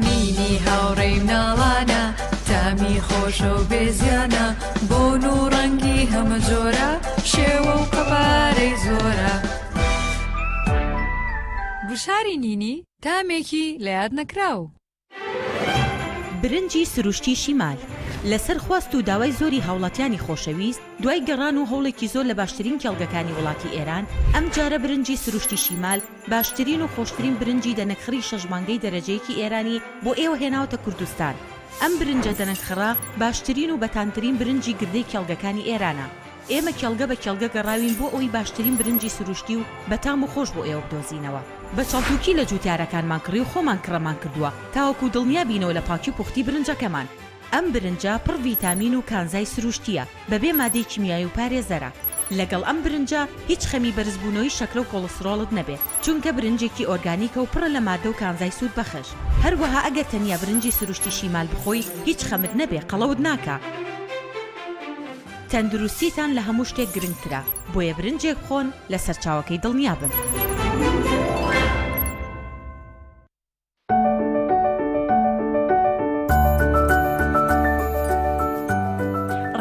Speaker 10: نینی هاوڕێی مناڵانە تامی خۆشە و بێزیانە بۆن و ڕەنگی هەمە جۆرە شێوە و قەبارەی زۆرە گوشاری نینی تامێکی لە یاد نەکراو
Speaker 11: برنجی سروشتی شیمال لەسەر خواست و داوای زۆری هاوڵاتیانی خۆشەویست دوای گەڕان و هەوڵێکی زۆر لە باشترین کێڵگەکانی وڵاتی ئێران ئەم جارە برنجی سروشتی شیمال باشترین و خۆشترین برنجی دەنەکخڕی شەژمانگەی دەرەجەیەکی ئێرانی بۆ ئێوە هێناوتە کوردستان. ئەم برنجە دەنەکخڕا باشترین و بەتانترین برنجی گردەی کێڵگەکانی ئێرانە. ئێمە کێڵگە بە کێڵگە گەڕاوین بۆ ئەوی باشترین برنجی سروشتی و بەتام و خۆش بۆ ئێوە بدۆزینەوە. بە چاڵتوکی لە جوتیارەکانمان کڕی و خۆمان کڕەمان کردووە تاوەکو دڵنیا بینەوە لە پاکی و پوختی برنجەکەمان. ئەم برنجە پڕ ڤیتامین و کانزای سروشتیە بەبێ مادەی کیمیایی و پارێزەرە. لەگەڵ ئەم برنجە هیچ خەمی بەرزبوونەوەی شەکرە و کۆڵسترۆڵت نەبێت چونکە برنجێکی ئۆرگانیکە و پڕە لە مادە و کانزای سوود بەخش. هەروەها ئەگەر تەنیا برنجی سروشتی شیمال بخۆی هیچ خەمت نەبێ قەڵەوت ناکە. تەندروستیتان لە هەموو شتێک گرنگترە بۆیە برنجێک خۆن لە سەرچاوەکەی دڵنیا بن.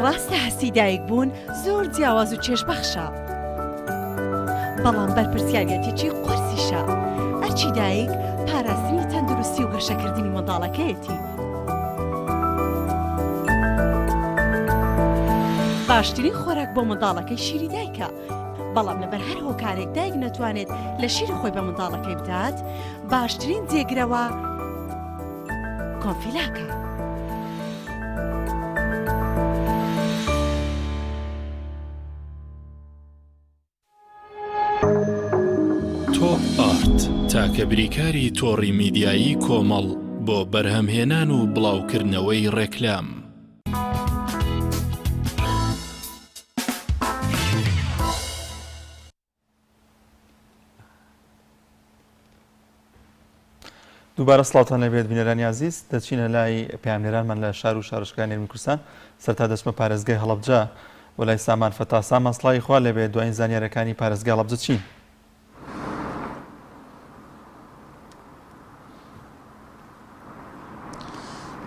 Speaker 12: ڕاستە هەستی دایک بوون زۆر جیاواز و چێژبەخشە بەڵام بەرپرسیارەتێکی قورسیشە ئەرچی دایک پاراستنی تەندروستی و گەشەکردنی منداڵەکەیەتی. باشترین خۆراک بۆ منداڵەکەی شیری دایکە بەڵام لەبەر هەر هۆکارێک دایک نەتوانێت لە شیری خۆی بە منداڵەکەی بدات باشترین جێگرەوە کۆنفیلاکە.
Speaker 4: تۆپ ئارت تاکە بریکاری تۆڕی میدیایی کۆمەڵ بۆ بەرهەمهێنان و بڵاوکردنەوەی ڕێکلام.
Speaker 2: دووبارە سڵاوتان لەبێت بینەرانی عزیز دەچینە لای پەیامنێرانمان لە شار و شارۆچکانی هێرمی کوردستان سەرتا دەچمە پارێزگای هەڵەبجە و لای سامان فەتا سامان سڵاوی خوا لەبێت دوایین زانیارەکانی پارێزگای هەڵەبجە چین؟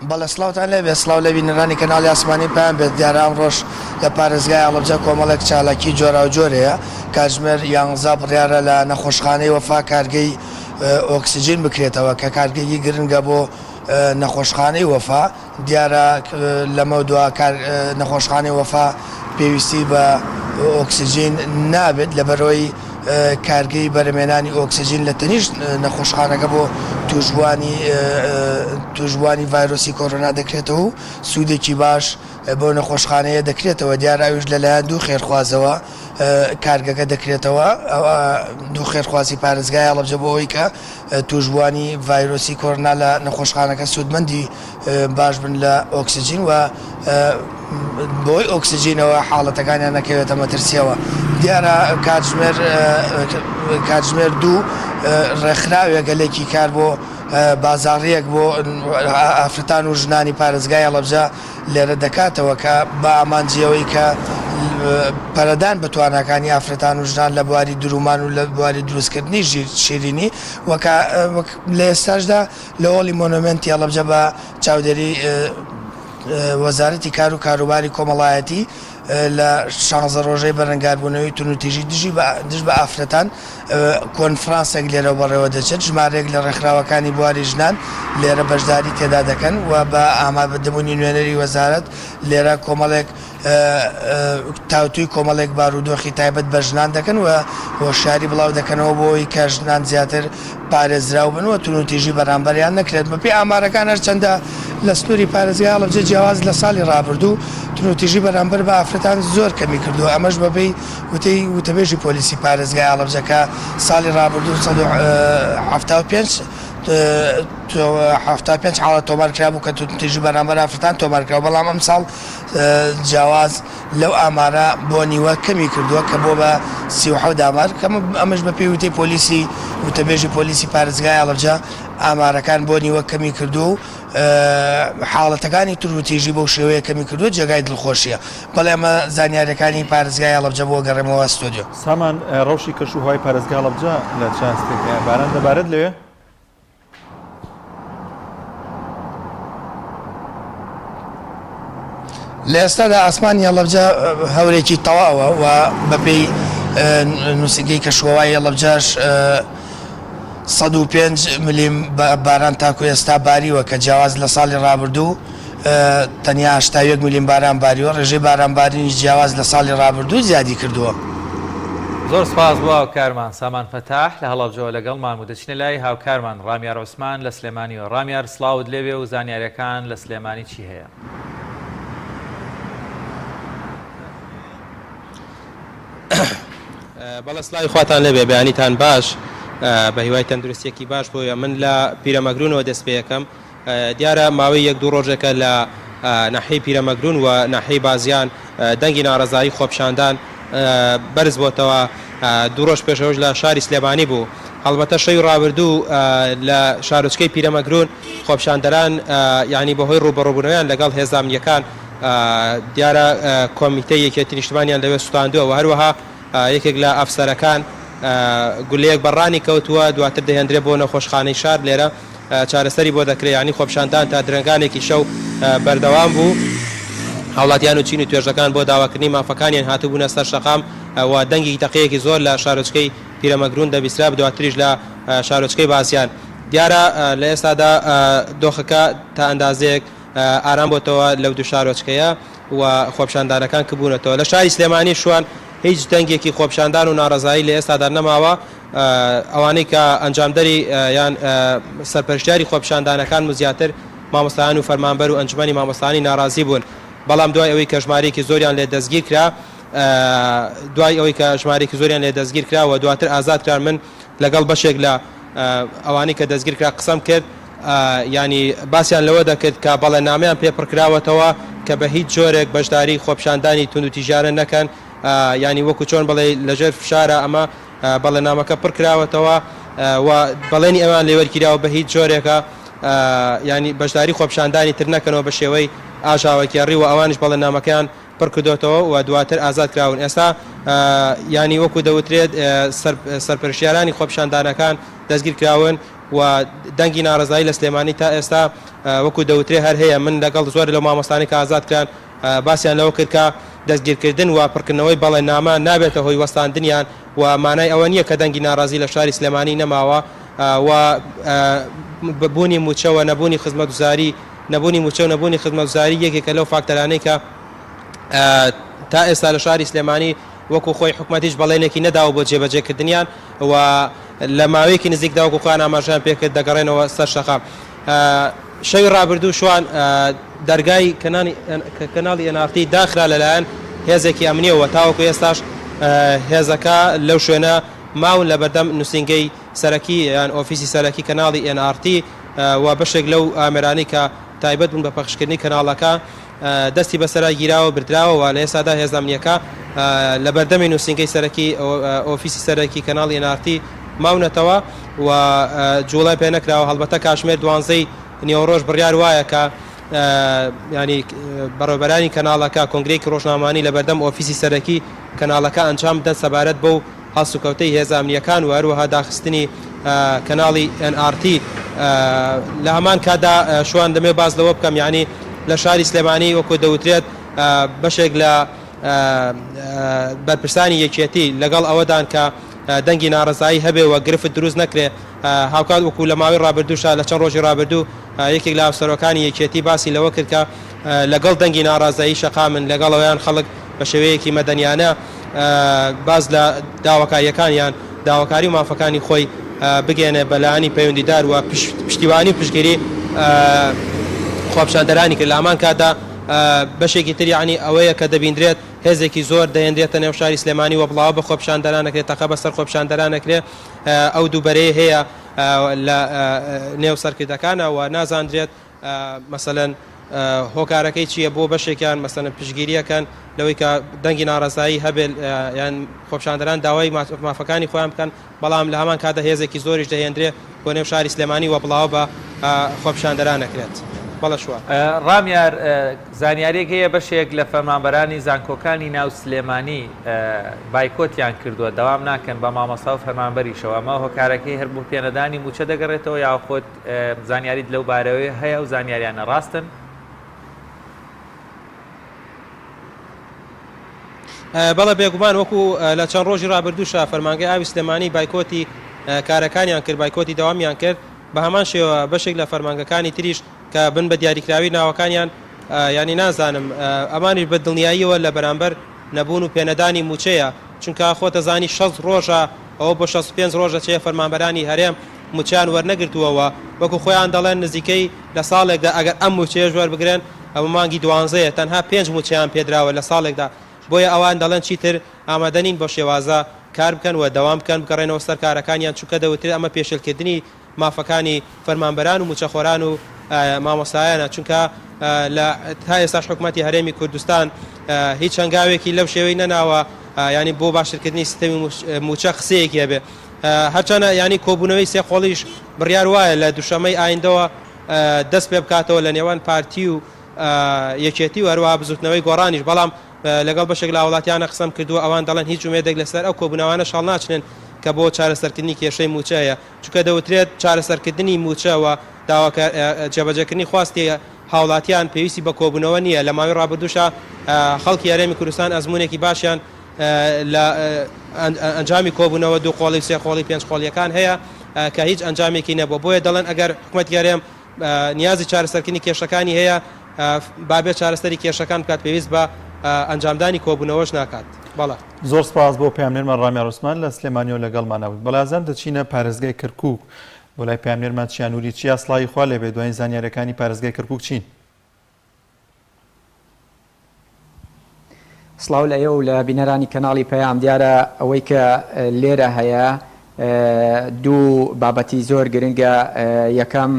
Speaker 13: بەڵێ سڵاوتان لێبێت سڵاو لە بینەرانی کەناڵی ئاسمانی پێیان بێت دیارە ئەم ڕۆژ لە پارێزگای هەڵەبجە کۆمەڵێک چالاکی جۆرا و جۆرەیە کاتژمێر 11 بڕیارە لە نەخۆشخانەی وەفا کارگەی ئۆکسیجین بکرێتەوە کە کارگەیی گرنگە بۆ نەخۆشخانەی وەفا دیارە لەمە دووە نەخۆشخانەی وەفا پێویستی بە ئۆکسیجین نابێت لەبەرەوەی کارگەی بەرهەمهێنانی ئۆکسیجین لە تەنیش نەخۆشخانەکە بۆ توژبوانی ڤایرۆسی کۆڕۆنا دەکرێتەوە و سوودێکی باش بۆ نەخۆشخانەیە دەکرێتەوە دیارە ئەویش لەلایەن دوو خێرخوازەوە کارگەکە دەکرێتەوە دوو خێرخوازی پارێزگای هەڵەبجە بۆ ئەوەی کە توژبوانی ڤایرۆسی کۆڕۆنا لە نەخۆشخانەکە سوودمەندی باش بن لە ئۆکسیجین و بۆی ئۆکسیجینەوە حاڵەتەکانیان نەکەوێتە مەترسیەوە دیارە کاتژمێر دوو ڕێکخراوێک گەلێکی کار بۆ بازاڕیەک بۆ ئافرەتان و ژنانی پارێزگای هەڵەبجە لێرە دەکاتەوە کە بە ئامانجیەوەی کە پەرەدان بە توانەکانی ئافرەتان و ژنان لە بواری درومان و لە بواری دروستکردنی شیرینی لە ئێستاشدا لە هۆڵی مۆنومنتی هەڵەبجە بە چاودێری وەزارەتی کار و کاروباری کۆمەڵایەتی لە 16 ڕۆژەی بەرەنگاربوونەوەی تونوتیژی دژ بە ئافرەتان کۆنفرانسێک لێرە بەڕێوە دەچێت ژمارێک لە ڕێکخراوەکانی بواری ژنان لێرە بەشداری تێدا دەکەن و بە ئامادەبوونی نوێنەری وەزارەت لێرە کۆمەڵێک تاوتوی کۆمەڵێک بارودۆخی تایبەت بە ژنان دەکەن و هۆشیاری بڵاو دەکەنەوە بۆی کە ژنان زیاتر پارێزراو بن و تونوتیژی بەرامبەریان نەکرێت بەپێی ئامارەکان هەرچەندە لە سنووری پارێزگای هەڵەبجە جیاواز لە ساڵی ڕابردوو تونوتیژی بەرامبەر بە ئافرەتان زۆر کەمی کردووە ئەمەش بەپێی وتەبێژی پۆلیسی پارێزگای هەڵەبجە کە ساڵی ڕابردوو 75 حاڵەت تۆمارکرا بوو کە تونوتیژی بەرامبەر ئافرەتان تۆمارکراوە بەڵام ئەم ساڵ جیاواز لەو ئامارە بۆ نیوە کەمی کردووە کە بۆ بە 37 دامار ئەمەش بەپێی وتەی پۆلیسی وتەبێژی پۆلیسی پارێزگای هەڵەبجە ئامارەکان بۆ نیوە کەمی کردو و حاڵەتەکانی تونوتیژی بەو شێوەیە کەمی کردووە جێگای دڵخۆشیە بەڵێ ئەمە زانیاریەکانی پارێزگای هەڵەبجە بۆ گەڕێمەوە ستۆدیۆ
Speaker 2: سامان ڕەوشی کەشوهوای پارێزگای هەڵەبجە لە چاستێکە باران دەبارێت لەوێ
Speaker 13: لە ئێستادا ئاسمانی هەڵەبجە هەورێکی تەواوە و بەپێی نووسینگەی کەشوهەوای هەڵەبجەش 105 ملیم باران تاکو ئێستا باریوە کە جیاواز لە ساڵی ڕابردوو تەنیا 81 میلیۆن باران باریەوە ڕێژەی بارانبارینی جیاواز لە ساڵی ڕابردوو زیادی کردووە.
Speaker 1: زۆر سپاس بۆ هاوکارمان سامان فەتاح لە هەڵەبجەوە لەگەڵمان و دەچنە لای هاوکارمان ڕامیار عوسمان لە سلێمانیەوە. ڕامیار سڵاوت لێوێ و زانیاریەکان لە سلێمانی چی هەیە؟
Speaker 14: بەڵە سڵاوی خواتان لێبێ بەیانیتان باش بە هیوای تەندروستیەکی باش بۆیە من لە پیرەمەگرونەوە دەست پێ یەکەم. دیارە ماوەی 1-2 ڕۆژێکە لە ناحەی پیرەمەگرون و ناحەی بازیان دەنگی ناڕەزایی خۆپشاندان بەرز بۆتەوە. 2 ڕۆژ پێشەوەش لە شاری سلێمانی بوو. هەڵبەتە شەوی ڕابردوو لە شارۆچکەی پیرەمەگرون خۆپشاندەران یعنی بەهۆی ڕوبەڕووبوونەوەیان لەگەڵ هێزانیەکان دیارە کۆمیتەی یەکێتی نیشتمانیان لەوێ سوتاندووە و هەروەها یەکێک لە ئەفسەرەکان گولەیەک بەڕانی کەوتووە دواتر دەهێنرێت بۆ نەخۆشخانەی شار لێرە چارەسەری بۆ دەکرێت ینی خۆپشاندان تا درنگانێکی شەو بەردەوام بوو. هاوڵاتیان و چین و توێژەکان بۆ داواکردنی مافەکانیان هاتوبوونە سەر شەقام و دەنگی تەقەیەکی زۆر لە شارۆچکەی پیرەمەگرون دەبیسترا دواتریش لە شارۆچکەی باسییان. دیارە لە ئێستادا دۆخەکە تا ئەندازەیەک ئارام بۆتەوە لەو دوو شارۆچکەیە و خۆپشاندانەکان کبوونەتەوە. لە شاری سلێمانی شوان هیچ دەنگێکی خۆپشاندان و ناڕەزایی لە ئێستادا نەماوە. ئەوانەی کە ئەنجامدەری یان سەرپەرشتیاری خۆپشاندانەکان و زیاتر مامۆستایان و فەرمانبەر و ئەنجومەنی مامۆستانی ناڕازی بوون. بەڵام دوای ئەوەی کە ژمارەیەکی زۆریان لێ دەستگیر کرا دوای ئەوەی کە ژمارەیەکی زۆریان لێ دەستگیر کرا و دواتر ئازاد کران من لەگەڵ بەشێک لە ئەوانەی کە دەستگیر کرا قسەم کرد ینی باسییان لەوە دەکرد کە بەڵێنامەیان پێپڕکراوەتەوە کە بە هیچ جۆرێک بەشداری خۆپشاندانی تونند و تیژارە نەکەن ینی وەکو چۆن بڵێ لەژێر فشارە ئەمە بەڵێنامەکە پڕکراوەتەوە و بەڵێنی ئەوان لێوەرگیراوە بە هیچ جۆرێکە ینی بەشداری خۆپشاندانی تر نەکەنەوە بە شێوەی ئاژاوەکیێڕی و ئەوانش بەڵێنامەکەیان پڕکردوێتەوە و دواتر ئازاد کراون. ئێستا ینی وەکو دەوترێت سەرپەرشتیارانی خۆپشاندانەکان دەستگیر کراون و دەنگی ناڕەزایی لە سلێمانی تا ئێستا وەکو دەوترێت هەر هەیە. من لەگەڵ زۆر لە مامۆستانی کە ئازاد کران باسییان لەوە کرد کە دەستگیرکردن و پڕکردنەوەی بەڵێنامە نابێتە هۆی وەستاندنیان و مانای ئەوە نییە کە دەنگی ناڕازی لە شاری سلێمانی نەماوە و بوونی موچەوە نەبوونی خزمەتگوزاری نەبوونی موچە و نەبوونی خزمەتگوزاری یەکێکە لەو فاکتەرانەی کە تا ئێستا لە شاری سلێمانی وەکو خۆی حکومەتیش بەڵێنێکی نەداوە بۆ جێبەجێکردنیان و لە ماوەیەکی نزیکدا وەکو خۆیان ئاماژیان پێکرد دەگەڕێنەوە سەر شەقام. شەوی ڕابردوو شوان دەرگای کەناڵی NRT داخرا لەلایەن هێزێکی ئەمنیەوە تاوەکو ئێستاش هێزەکە لەو شوێنە ماون لە بەردەم نووسنگەی سەرەکی یان ئۆفیسی سەرەکی کەناڵی NRT و بەشێک لەو ئامێرانی کە تایبەت بوون بە پەخشکردنی کەناڵەکە دەستی بەسەرا گیراوە بردراوە و لە ئێستادا هێز ئەمنیەکە لە بەردەمی نووسنگەی سەرەکی ئۆفیسی سەرەکی کەناڵی NRT ماونەتەوە و جوڵای پێ نەکراوە. هەڵبەتە کاتژمێر 12 نیوەڕۆژ بڕیار وایە کە ینی بەڕێوەبەرانی کەناڵەکە کۆنگرێکی ڕۆژنامانی لە بەردەم ئۆفیسی سەرەکی کەناڵەکە ئەنجام بدەن سەبارەت بەو هەڵسوکەوتەی هێز ئەمنیەکان و هەروەها داخستنی کەناڵی NRT. لە هەمان کادا شوان دەمێ باز لەوە بکەم ینی لە شاری سلێمانی وەکو دەوترێت بەشێک لە بەرپرسانی یەکێتی لەگەڵ ئەوەدان کە دەنگی ناڕەزایی هەبێ و گرفت دروست نەکرێ. هاوکات وەکو لە ماوەی ڕابردووشا لە چەند ڕۆژی ڕابردوو یەکێک لە ئەفسەرەکانی یەکێتی باسی لەوە کرد کە لەگەڵ دەنگی ناڕازایی شەقامن لەگەڵ ئەویان خەڵک بە شێوەیەکی مەدەنیانە باز لە داواکاریەکانیان داواکاری و مافەکانی خۆی بگێنێ بەلایانی پەیوەندیدار و پشتیوانی پشتگیری خۆپشاندەرانی کرد. لە هەمان کادا بەشێکی تر یعنی ئەوەیە کە دەبیندرێت هێزێکی زۆر دەهێنرێتە نێو شاری سلێمانی و بڵاو بە خۆپشاندەرانەکرێت تەقە بەسەر خۆپشاندەرانەکرێت. ئەو دووبەرەیە هەیە لە نێو سەرکردەکانە و نازاندرێت مەسەلەن هۆکارەکەی چییە بۆ بەشێکیان مەسەلەن پشتگیریەکەن لەوەی کە دەنگی ناڕەزایی هەبێت یان خۆپشاندەران داوای مافەکانی خۆیان بکەن بەڵام لە هەمان کاتدا هێزێکی زۆریش دەهێنرێت بۆ نێو شاری سلێمانی و بڵاو بە خۆپشاندەرانەکرێت.
Speaker 1: ڕامیار زانیاریێک هەیە بەشێک لە فەرمانبەرانی زانکۆکانی ناو سلێمانی بایکۆتیان کردووە دەوام ناکەن بە مامۆستا و فەرمانبەریشەوە ئەمە هۆکارەکەی هەر بۆ پێنەدانی موچە دەگەڕێتەوە یا خۆت زانیاریت لەو بارەوەی هەیە و زانیاریانە ڕاستن؟
Speaker 14: بەڵێ بێگومان وەکو لە چەند ڕۆژی ڕابردووشە فەرمانگەی ئاوی سلێمانی بایکۆتی کارەکانیان کرد بایکۆتی دەوامیان کرد بە هەمان شێوە بەشێک لە فەرمانگەکانی تریش کە بن بە دیاریکراوی ناوەکانیان ینی نازانم ئەمانی بە دڵنیاییەوە لە بەرامبەر نەبوون و پێنەدانی موچەیە چونکە خۆتە زانی 6 ڕۆژە ئەوە بۆ 65 ڕۆژە چێ فەرمانبەرانی هەرێم موچیان وەرنەگرتووەوە وەکو خۆیان دەڵێن نزیکەی لە ساڵێکدا ئەگەر ئەم موچەیە ژوەر بگرن ئەمە مانگی 12 تەنها 5 موچیان پێدراوە لە ساڵێکدا بۆیە ئەوان دەڵێن چیتر ئامادەنین بۆ شێوازە کار بکەن و دەوام بکەن بگەڕێنەوە سەر کارەکانیان چونکە دەوترێت ئەمە پێشێلکردنی مافەکانی فەرمانبەران و موچەخۆران و مامۆستایانە چونکە لە تا ئێستاش حکوومەتی هەرێمی کوردستان هیچ هەنگاوێکی لەو شێوەی نەناوە ینی بۆ باشترکردنی سیستەمی موچە قسەیەکێ بێ هەرچەنە ینی کۆبوونەوەی سێخۆڵیش بڕیار وایە لە دووشەمەی ئایندەوە دەست پێ بکاتەوە لە نێوان پارتی و یەکێتی و هەروە بزوتنەوەی گۆڕانیش بەڵام لەگەڵ بەشێک لە وڵاتیانە قسەم کردووە ئەوان دەڵێن هیچ ومێدێک لەسەر ئەو کۆبوونەوانە شەڵ ناچنن کە بۆ چارەسەرکردنی کێشەی موچەیە چونکە دەوترێت چارەسەرکردنی موچەوە جێبەجێکردنی خواستی هاوڵاتیان پێویستی بە کۆبوونەوە نییە لە ماوەی ڕابردووشە خەڵکی هەرێمی کوردستان ئەزمونێکی باشیان لە ئەنجامی کۆبوونەوە دوو قۆڵی سێ قۆڵی پێنج قۆڵیەکان هەیە کە هیچ ئەنجامێکی نەبووە بۆیە دەڵێن ئەگەر حکوومەتی هەرێم نیازی چارەسەرکردنی کێشەکانی هەیە بابێت چارەسەری کێشەکان بکات پێویست بە ئەنجامدانی کۆبوونەوەش ناکات بەڵێ
Speaker 2: زۆر سپاس بۆ پامێرمان ڕامی ڕوسمان لە سلێمانیەوە لەگەڵمانە بوو بەڵازان دەچینە پارێزگای کەرکووک بۆ لای پامێرمان چیانوری چی ئاسڵایی خوا لێ بێ دوای زانیاریەکانی پارێزگای کەرکووک چین
Speaker 15: سڵاو لە ئێوە لە بینەرانی کەناڵی پەیام دیارە ئەوەی کە لێرە هەیە دوو بابەتی زۆر گرنگە یەکەم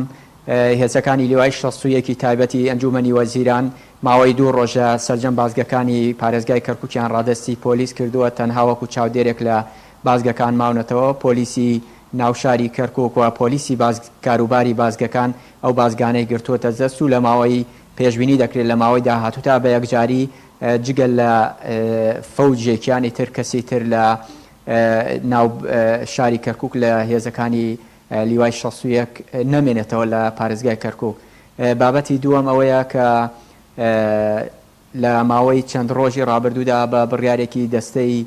Speaker 15: هێزەکانی لیوای 61 تایبەتی ئەنجومەنی وەزیران ماوەی دوو ڕۆژە سەرجەم بازگەکانی پارێزگای کەرکووکیان ڕادستی پۆلیس کردووە تەنها وەکو چاودێرێک لە بازگەکان ماونەتەوە پۆلیسی ناوشاری کەرکووک و پۆلیسی کاروباری بازگەکان ئەو بازگانەی گرتووەتە دەست و لە ماوەی پێشبینی دەکرێت لە ماوەی داهاتووتا بە یەکجاری جگەل لە فەوجێکیانی تر کەسی تر لە ناو شاری کەرکووک لە هێزەکانی لیوای 61 نەمێنێتەوە لە پارێزگای کەرکووک بابەتی دووەم ئەوەیە کە لە ماوەی چەند ڕۆژی ڕابردوودا بە بڕیارێکی دەستەی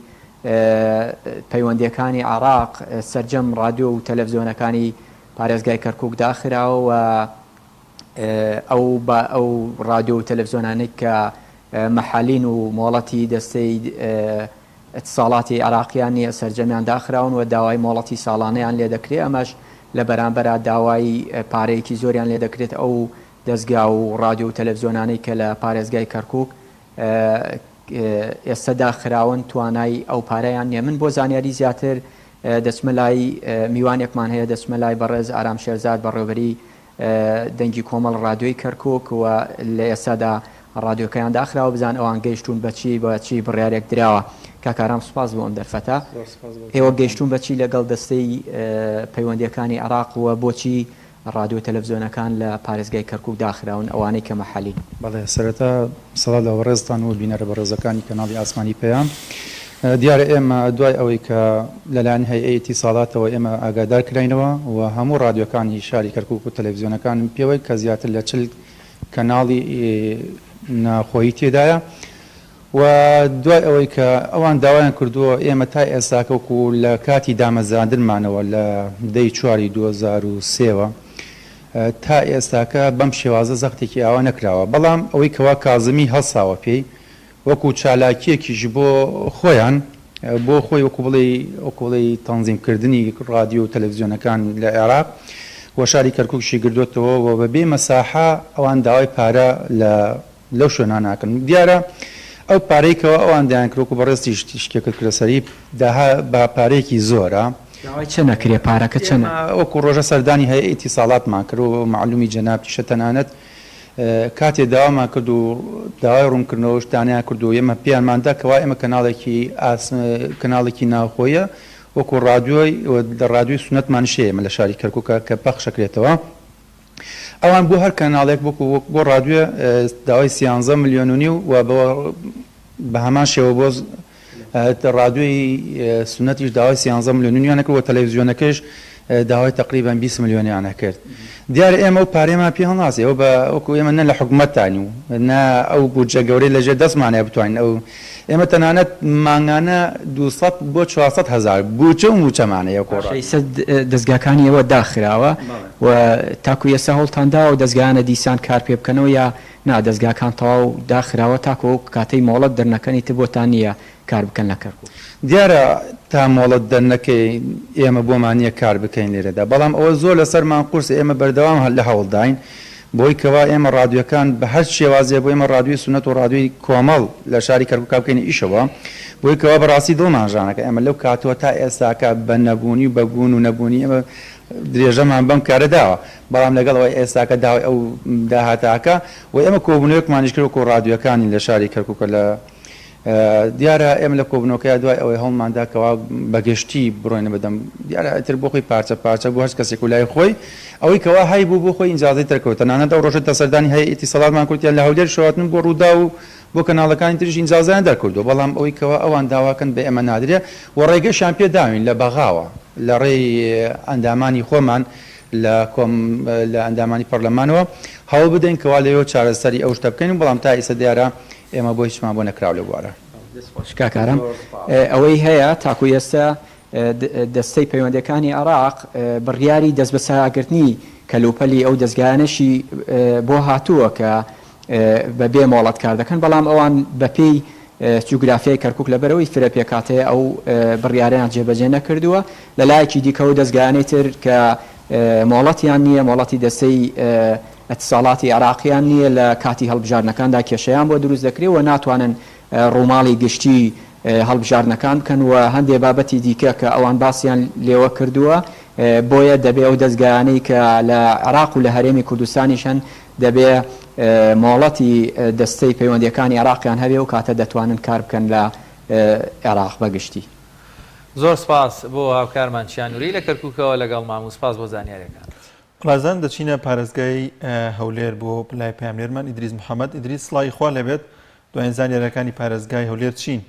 Speaker 15: پەیوەندیەکانی عراق سەرجەم رادیۆ و تەلەڤیزۆنەکانی پارێزگای کەرکووک داخراوە و ئەو رادیۆ و تەلەڤیزۆنانەی کە مەحالین و مۆڵەتی دەستەی اتصاڵاتی عراقیان نیە سەرجەمیان داخراون و داوای مۆڵەتی ساڵانەیان لێ دەکرێت ئەمەش لە بەرامبەر داوای پارەیەکی زۆریان لێ دەکرێت ئەو دەستگا و رادیۆ و تەلەڤیزۆنانەی کە لە پارێزگای کەرکووک ئێستا داخراون توانای ئەو پارەیان نیە من بۆ زانیاری زیاتر دەچمە لای میوانێکمان هەیە دەچمە لای بەڕێز ئارام شێرزاد بەڕێوەبەری دەنگی کۆمەڵ رادیۆی کەرکووک و لە ئێستادا رادیۆکەیان داخراوە بزان ئەوان گەیشتون بەچی بڕیارێک درراوە کاکارام سوپاس بۆ ئەم دەرفەتە ئێوە گەیشتون بەچی لەگەڵ دەستەی پەیوەندیەکانی عراق وە بۆچی رادیۆ تەلەڤیزۆنەکان لە پارێزگای کەرکووک داخراون ئەوانەی کە مەحەلین
Speaker 16: بەڵێ سەرەتا سەڵات لە ڕێزتان و بینەرە بە ڕێزەکانی کەناڵی ئاسمانی پەیام دیارە ئێمە دوای ئەوەی کە لەلایەن هەیئەتی ساڵاتەوە ئێمە ئاگادار کراینەوە و هەموو رادیۆکانی شاری کەرکووک و تەلەڤیزۆنەکان پێوەی کە زیاتر لە 40 کەناڵی ناخۆیی تێدایە و دوای ئەوەی کە ئەوان داوایان کردووە ئێمە تا ئێستاکەوکو لە کاتی دامەزاندنمانەوە لە دەی 2023ەوە تا ئێستاکە بەم شێوازە زەختێکی ئاوا نەکراوە بەڵام ئەوەی کەوا کازمی هەڵساوە پێی وەکو چالاکیەکیش بۆ خۆیان بۆ خۆی وەکوڵی تەنزیمکردنی رادیۆ و تەلەڤیزۆنەکان لە عێراق و شاری کەرکووکشی گردوێتەوە و بەبێ مەساحە ئەوان داوای پارە لەو شوێنان ناکەن دیارە ئەو پارەیەکەوە ئەوان دایانکرۆک و بەڕێستی شتێکت کرەسەری داها بە پارەیەکی زۆرە
Speaker 15: چ نەکرێ پارەکە چەند
Speaker 16: وەکو ڕۆژە سەردانی هەیەتی ساڵاتمان کرد و معلومی جەنابتیشە تەنانەت کاتێ داوامان کرد و داوای ڕوونکردنەوەش دانیان کرد و ئێمە پیانماندا کەوا ئێمە کەناڵێکی ناوخۆیە وەکو رادیۆی رادیۆی سنەتمان شێمە لە شاری کەرکووکە کە پەخشەکرێتەوە ئەوان بۆ هەر کەناڵێک بۆ رادیۆ داوای 13 ملیۆنی و بە هەمان شێوە بۆ رادیۆی سنەتیش داوای 13 ملیۆنیان کرد و تەلەڤیزۆنەکەش داوای تقریبان 20 ملیۆنیانە کرد دیارە ئێمە و پارێمان پێ هەڵناسی ئەو وەکو ئێمە نە لە حکوومەتانی و نا ئەو بودجە گەورەی لەژێر دەستمانەیە بتوانین ئەو ئێمە تەنانەت مانگانە 200 بۆ 400 هزار بوچە و موچەمانەیە کۆڕ
Speaker 15: دەستگاکانی ئەوە داخراوە و تاکو ئێستا هەوڵتاندا و دەستگایانە دیسان کار پێ بکەنەوە یا نادەستگاکان تەواو داخراوە تاکۆ کاتەی مۆڵەت دەرنەکەنی تر بۆتان نییە کار بکەن لە کەرکووک.
Speaker 16: دیارە تا مۆڵەت دەرنەکەی ئێمە بۆمانە کار بکەین لێرەدا بەڵام ئەوە زۆر لەسەرمان قورس ئێمە بەردەوام لە هەوڵداین بۆی کەوا ئێمە ڕادیۆکان بە هەر شێوازیە بۆ ئێمە ڕادیۆی سونەت و ڕادیۆی کۆمەڵ لە شاری کەرکووک بکەین ئیشەوە بۆی کەوا بەڕاستی دڵمانژانەکە ئێمە لەو کاتوە تا ئێستاکە بە نەبوونی و بەبوون و نەبوونی ئێمە درێژەمان بەم کارە داوە بەڵام لەگەڵەوەی ئێستاکە داوای ئەو داهاتاکە و ئێمە کۆبوونەوەکمانیش کرد و ڕادیۆکانی لە شاری کەرکووکە لە دیارە ئێمە لە کۆبنەوەکەی دوای ئەوەی هەڵمانداکەوە بەگشتی بڕۆینە بەدەم دیارە ئەتر بۆ خۆی پارچە پارچە بۆ هەر کەسێک و لای خۆی ئەوەی کەوا هەی بوو بۆ خۆی ئینجازەی تەرکەوتە نانەدا و ڕۆژە دەسەردانی هەیە ئیتیساڵاتمان کورتیان لە هەولێر شەواتن بۆ ڕوودا و بۆ کەناڵەکانی تریش ئینجازیان دەرکردو بەڵام ئەوەی کەوا ئەوان داواکەن بە ئێمە نادرێ و ڕێگەشیان پێ داوین لە بەغاوە لە ڕێی ئەندامانی خۆمان لە ئەندامانی پەرلەمانەوە هەوڵ بدەین کەوا لەوێ چارەسەری ئەو شتە بکەین بەڵام تا ئێستا دیارە ئێمە بۆ هیچمان بۆ نەکراو لە بوارە.
Speaker 15: کاکارم ئەوەی هەیە تاکو ئێستا دەستەی پەیوەندەکانی عێراق بڕیاری دەست بە ساراگرتنی کەلوپەلی ئەو دەستگایانەشی بۆ هاتووە کە بەبێ مۆڵەت کار دەکەن بەڵام ئەوان بەپێی جوگرافیای کەرکووک لەبەرەوەی فرە پێکاتەیە ئەو بڕیاریان جێبەجێ نەکردووە لە لایەکی دیکە و دەستگایانەی تر کە مۆڵەتیان نییە مۆڵەتی دەستەی ئەتساڵاتی عێراقیان نییە لە کاتی هەڵبژاردنەکاندا کێشەیان بۆ دروست دەکرێت و ناتوانن ڕووماڵی گشتی هەڵبژاردنەکان بکەن و هەندێک بابەتی دیکە کە ئەوان باسییان لێوە کردووە بۆیە دەبێ ئەو دەستگایانەی کە لە عێراق و لە هەرێمی کوردستانیشان دەبێ مۆڵەتی دەستەی پەیوەندیەکانی عێراقیان هەبێ و کاتە دەتوانن کار بکەن لە عێراق بەگشتی.
Speaker 1: زۆر سپاس بۆ هاوکارمان چیانووری لە کەرکووکەوە لەگەڵ مام و سپاس بۆ زانیاریەکان.
Speaker 2: ڕازان دەچینە پارێزگای هەولێر بۆ پلای پاملێرمان ئیدریس محەممەد ئیدریس سڵای خوا لەبێت دوایین زانیاریەکانی پارێزگای هەولێر چین.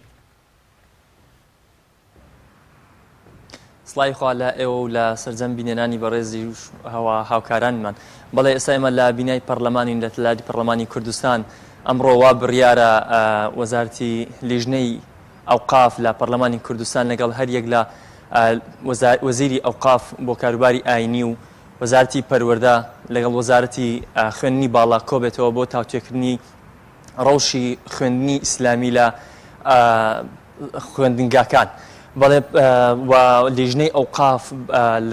Speaker 17: سڵای خوا لە ئێوە و لە سەرجەم بینێنانی بەڕێزی هەوا هاوکارانمان بەڵێ ئێستا ئێمە لە بینای پەرلەمانی لە تەلاری پەرلەمانی کوردستان ئەمڕۆ وا بڕیارە وەزارەتی لیژنەی ئەوقاف لە پەرلەمانی کوردستان لەگەڵ هەر یەک لە وەزیری ئەوقاف بۆ کاروباری ئاینی و وەزارەتی پەروەردە لەگەڵ وەزارەتی خوێندنی باڵا کۆبێتەوە بۆ تاوتێکردنی ڕەوشی خوێندنی ئیسلامی لە خوێندنگاکان بەڵێ لیژنەی ئەوقاف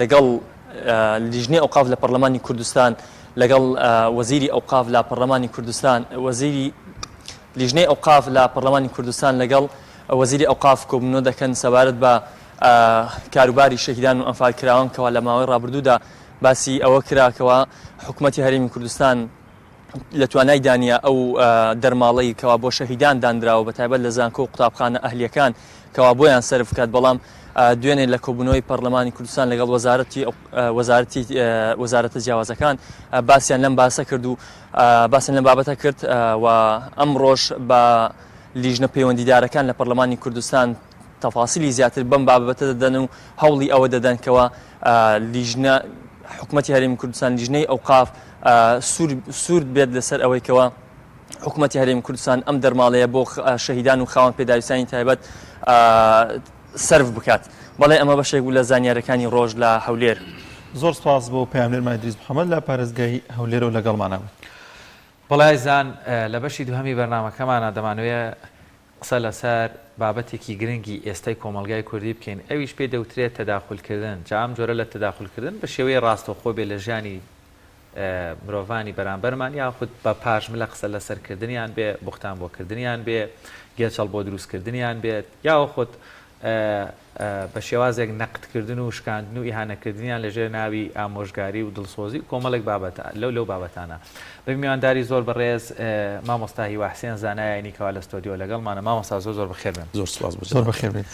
Speaker 17: لەگەڵ لیژنەی ئەوقاف لە پەرلەمانی کوردستان لەگەڵ وەزیری ئەوقاف لە پەرلەمانی کوردستان وەزیری لیژنەی ئەوقاف لە پەرلەمانی کوردستان لەگەڵ وەزیری ئەوقاف کۆبنەوە دەکەن سەبارەت بە کاروباری شەهیدان و ئەنفالکراوان کەوا لە ماوەی ڕابردوودا باسی ئەوە کراکەوە حکوومەتی هەرێمی کوردستان لە توانای دانیا ئەو دەرماڵەی کەوا بۆ شەهیدان دانراوە بەتایبەت لە زانکۆ و قوتابخانە ئەهلیەکان کەوا بۆیان سەرف بکات بەڵام دوێنێ لە کۆبوونەوەی پەرلەمانی کوردستان لەگەڵ وەزارەتە جیاوازەکان باسییان لەم باسە کرد و باسییان لەم بابەتە کرد و ئەمڕۆژ بە لیژنە پەیوەندیدارەکان لە پەرلەمانی کوردستان تەفاسیلی زیاتر بەم بابەتە دەدەن و هەوڵی ئەوە دەدەن کەوە لیژنە حکوومەتی هەرێمی کوردستان لیژنەی ئەوقاف سوورد بێت لەسەر ئەوەی کەوە حکوومەتی هەرێمی کوردستان ئەم دەرماڵەیە بۆ شەهیدان و خاوەن پێداویستانی تایبەت سەرف بکات بەڵێ ئەمە بەشێک بوو لە زانیاریەکانی ڕۆژ لە هەولێر.
Speaker 2: زۆر سپاس بۆ پاملێرمان ئیدریس محەممەد لە پارێزگای هەولێرەوە لەگەڵمانەوە.
Speaker 1: بەڵای زان لە بەشی دوهەمی بەرنامەکەمانە دەمانوێت قسە لەسەر بابەتێکی گرنگی ئێستای کۆمەلگای کوردی بکەین ئەویش پێ دەوترێت تەداخولکردن جام جۆرە لە تەداخولکردن بە شێوەیە ڕاستەوخۆ بێ لە ژیانی مرۆڤانی بەرامبەرمان یاخود بە پاژملە قسە لەسەرکردنیان بێ بوختان بۆکردنیان بێ گێچەڵ بۆ دروستکردنیان بێت یاخود بە شێوازێک نەقدکردن و شکاندن و ئیهانەکردنیان لەژێر ناوی ئامۆژگاری و دڵسۆزی و کۆمەڵێک بابەت لەو بابەتانە بە میوانداری زۆر بەڕێز مامۆستا هیوا حسێن زانایانی کەوا لە ستۆدیۆ لەگەڵمانە مامۆستا زۆر بەخێر بێن.
Speaker 2: زۆر سپاس زۆر بەخێر بێت.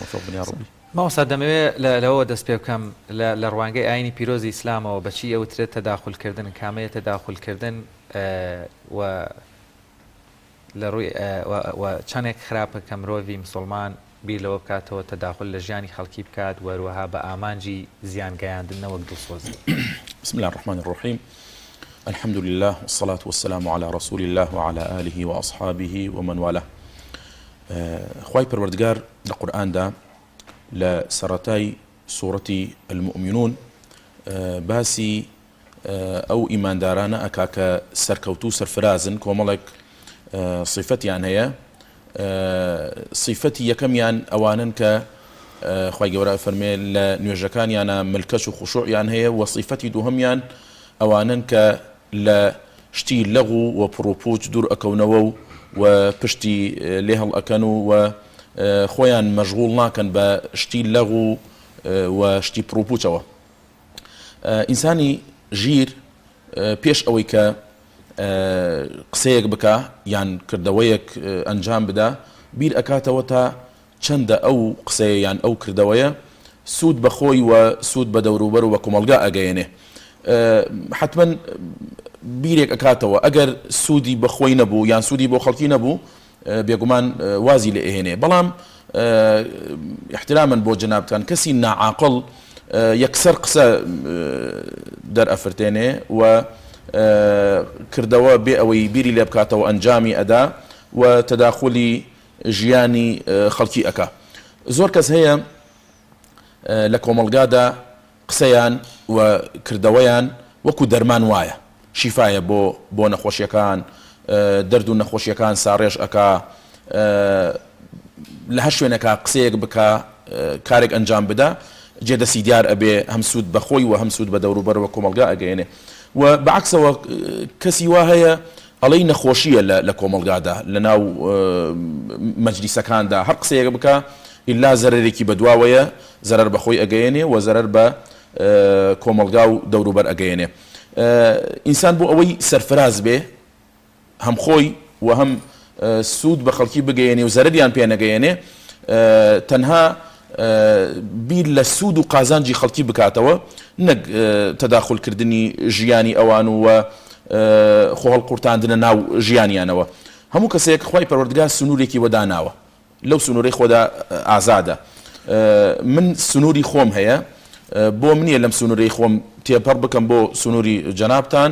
Speaker 1: مامۆستا دەمەوێت لەوە دەست پێ بکەم لە ڕوانگەی ئاینی پیرۆزی ئیسلامەوە بەچی ئەوترێت تەداخولکردن کامەیە تەداخولکردن و لە ڕووی چەندێک خراپە کە مرۆڤی مسلمان بیرەوە بکاتەوە تەداخل لە ژیانی خەڵکی بکات وەروەها بە ئامانجی زیانگەیاندن نەوەک دڵسۆزی.
Speaker 18: بسم الله الرحمن الرحيم الحمد لله والصلاة والسلام على رسول الله وعلى آله وأصحابه ومن والاه. خواي پروردگار لقرآن دا لسرتاي سورة المؤمنون باسي ئەو ئیماندارانە ئەکا کە سەرکەوتو و سەرفرازن کۆمەڵێک صیفەتیان هەیە صیفەتی یەکەمیان ئەوانن کە خی گەورە فەرمێ لە نوێژەکانیانە ملکەش و خوشوعیان هەیە و صیفەتی دووهەمیان ئەوانن کە لە شتی لەغ و پڕوپوچ دوور ئەکەونەوە و پشتی لێ هەڵ ئەکەن و خۆیان مەشغوڵ ناکەن بە شتی لەغ و شتی پڕوپوچەوە ئینسانی ژیر پێش ئەوەی کە قسەیەک بکە یان کردەوەیەک ئەنجام بدە بیر ئەکاتەوە تا چەندە ئەو قسەیە یان ئەو کردەوەیە سوود بە خۆی و سوود بە دەوروبەر و بە کۆمەلگا ئەگەیەنێ حتمما بیرێک ئەکاتەوە ئەگەر سوودی بە خۆی نەبوو یان سوودی بۆ خەڵکی نەبوو بێگومان وازی لە ئێهێنێ بەڵام احتراماً بۆ جەنابتان کەسی ناعاقڵ یەکسەر قسە دەرئەفرتێنێ و کردەوە بێ ئەوەی بیری لێ بکاتەوە ئەنجامی ئەدا و تەداخلی ژیانی خەڵکی ئەکا زۆر کەس هەیە لە کۆمەلگادا قسەیان و کردەوەیان وەکو دەرمان وایە شیفایە بۆ نەخۆشیەکان دەرد و نەخۆشیەکان ساڕێژ ئەکا لە هەر شوێنێکا قسەیەک بکە کارێک ئەنجام بدە جێدەسی دیار ئەبێ هەم سوود بە خۆی و هەم سوود بە دەوروبەرەوە کۆمەلگا ئەگەیەنێ و بەعکسەوە کەسی وا هەیە ئەڵەی نەخۆشیە لە کۆمەلگادا لە ناو مەجلیسەکاندا هەر قسەیەک بکە ئیلا زەرێکی بەدواوەیە زەرەر بە خۆی ئەگەیەنێ و زەرەر بە کۆمەلگا و دەوروبەر ئەگەیەنێ ئینسان بۆ ئەوەی سەرفراز بێ هەم خۆی و هەم سوود بە خەڵکی بگەیەنێ و زەرەریان پێ نەگەیەنێ تەنها بیر لە سوود و قازانجی خەڵکی بکاتەوە نەک تەداخلکردنی ژیانی ئەوان و خۆڵ قورتاندنە ناو ژیانیانەوە هەموو کەسێک خی پەروەردگار سنوورێکی وەداناوە لەو سنووری خۆدا ئازادە من سنووری خۆم هەیە بۆ منیە لەم سنووری خۆم تێپەڕ بکەم بۆ سنووری جەنابتان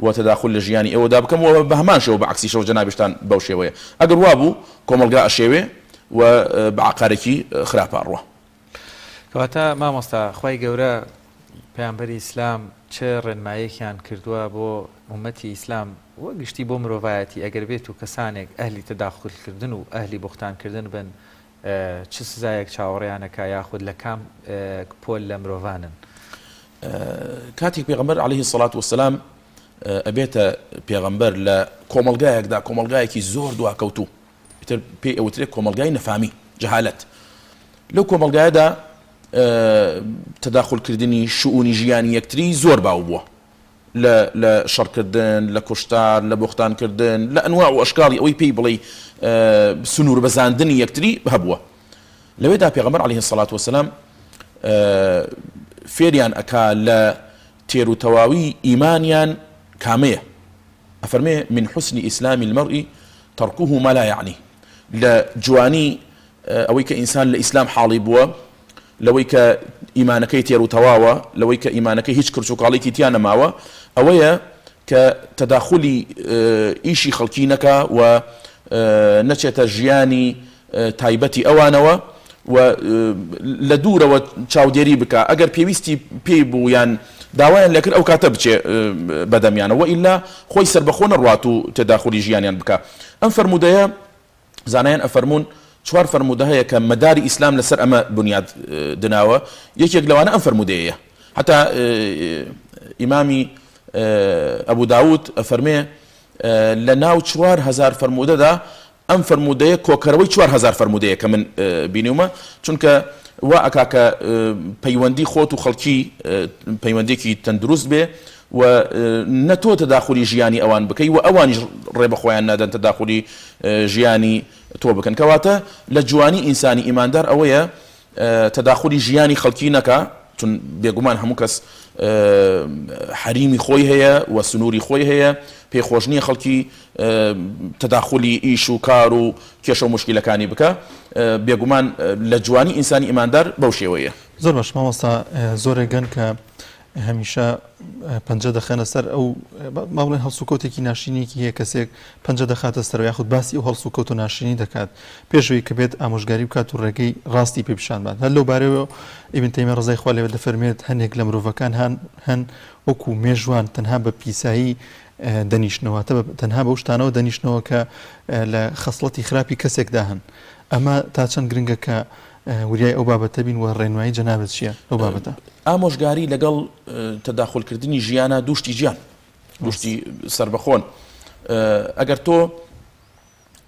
Speaker 18: و تەداخل لە ژیانی ئێوەدا بکەم و بە هەمان شێوە بە عکسیشەوە جەنابیشتان بەو شێوەیە ئەگەر وابوو کۆمەلگا ئەشێوێ و بەعقارێکی خراپەڕوە
Speaker 1: کەواتە مامۆستا خی گەورە پەیامبەری ئیسلام چه ڕێنمایەکیان کردووە بۆ ئومەتی ئیسلام وە گشتی بۆ مرۆڤایەتی ئەگەر بێت و کەسانێک ئەهلی تەداخلکردن و ئەهلی بوختانکردن بن چ سزایەک چاوەڕیانەکە یاخود لە کام پۆل لە مرۆڤانن
Speaker 18: کاتێک پێغەمبەر عەلەیهی سەڵات وەسەلام ئەبێتە پێغەمبەر لە کۆمەلگایەکدا کۆمەلگایەکی زۆر دواکەوتوو ئیتر پێی ئەوترێت کۆمەلگای نەفامی جەهالەت لەو کۆمەلگایەدا تەداخلکردنی شؤونی ژیانی یەکتری زۆر باو بووە لە شەڕکردن لە کوشتار لە بوختانکردن لە ئەنواع و ئەشکاڵی ئەوەی پێی بڵێ سنوور بەزاندنی یەکتری هەبووە لەوێدا پێغەمبەر عەلەیهی سەڵات وەسەلام فێریان ئەکا لە تێروتەواوی ئیمانیان کامەیە ئەفەرمێ من حسن ئیسلامی المەرئی تەرکوه ما لا یعنی لە جوانی ئەوەی کە ئینسان لە ئیسلام حاڵی بووە لەوەی کە ئیمانەکەی تێروتەواوە لەوەی کە ئیمانەکەی هیچ کرچوکاڵێکی تیان نەماوە ئەوەیە کە تەداخلی ئیشی خەڵکی نەکا و نەچێتە ژیانی تایبەتی ئەوانەوە و لە دوورەوە چاودێری بکە ئەگەر پێویستی پێی بوو یان داوایان لەکرد ئەو کاتە بچێ بەدەمیانەوە ئیلا خۆی سربەخۆ نەڕوات و تەداخلی ژیانیان بکە ئەم فەرمودەیە زانایان ئەفەرمون چوار فەرمودە هەیە کە مەداری ئیسلام لەسەر ئەمە بنیاد دناوە یەکێک لەوانە ئەم فەرمودەیە حتا ئیمامی ئەبوو داود ئەفەرمێ لە ناو 4000 فەرمودەدا ئەم فەرمودەیە کۆکەرەوەی 4000 فەرمودەیە کە من بینیومە چونکە وا ئەکا کە پەیوەندی خۆت و خەڵکی پەیوەندێکی تەندروست بێ و نەتۆ تەداخلی ژیانی ئەوان بکەی و ئەوانیش ڕێ بە خۆیان نادەن تەداخلی ژیانی تۆ بکەن کەواتە لە جوانی ئینسانی ئیماندار ئەوەیە تەداخلی ژیانی خەڵکی نەکا چون بێگومان هەموو کەس حریمی خۆی هەیە و سنووری خۆی هەیە پێخۆش نییە خەڵکی تەداخلی ئیش و کار و کێشە و مشکلەکانی بکە بێگومان لە جوانی ئینسانی ئیماندار بەو شێوەیە
Speaker 2: زۆر باش مامۆستا زۆرێک گەن کە هەمیشە پەنجە دەخەنە سەر ئەو ماڵێن هەڵسوکەوتێکی ناشرینێکی هەیە کەسێک پەنجە دەخاتە سەر یاخود باسی ئەو هەڵسوکەوت و ناشرینی دەکات پێشەوەی کە بێت ئامۆژگاری بکات و ڕێگەی ڕاستی پێ پیشانبات هەر لەو بارەوە ئیبن تەیمیە ڕزای خوا لێوە دەفەرمێت هەندێک لە مرۆڤەکان هەن وەکو مێژوان تەنها بە پیسایی دەنیشتنەوە تەنها بە شتانەوە دەنیشتنەوە کە لە خەسڵەتی خراپی کەسێکدا هەن ئەمە تا چەند گرنگە کە وریای ئەو بابەتە بین و ڕێنمایی جەنابەت چییە ئەو بابەتە
Speaker 18: ئامۆژگاری لەگەڵ تەداخلکردنی ژیانە دوشتی ژیان دوشتی سربەخۆن ئەگەر تۆ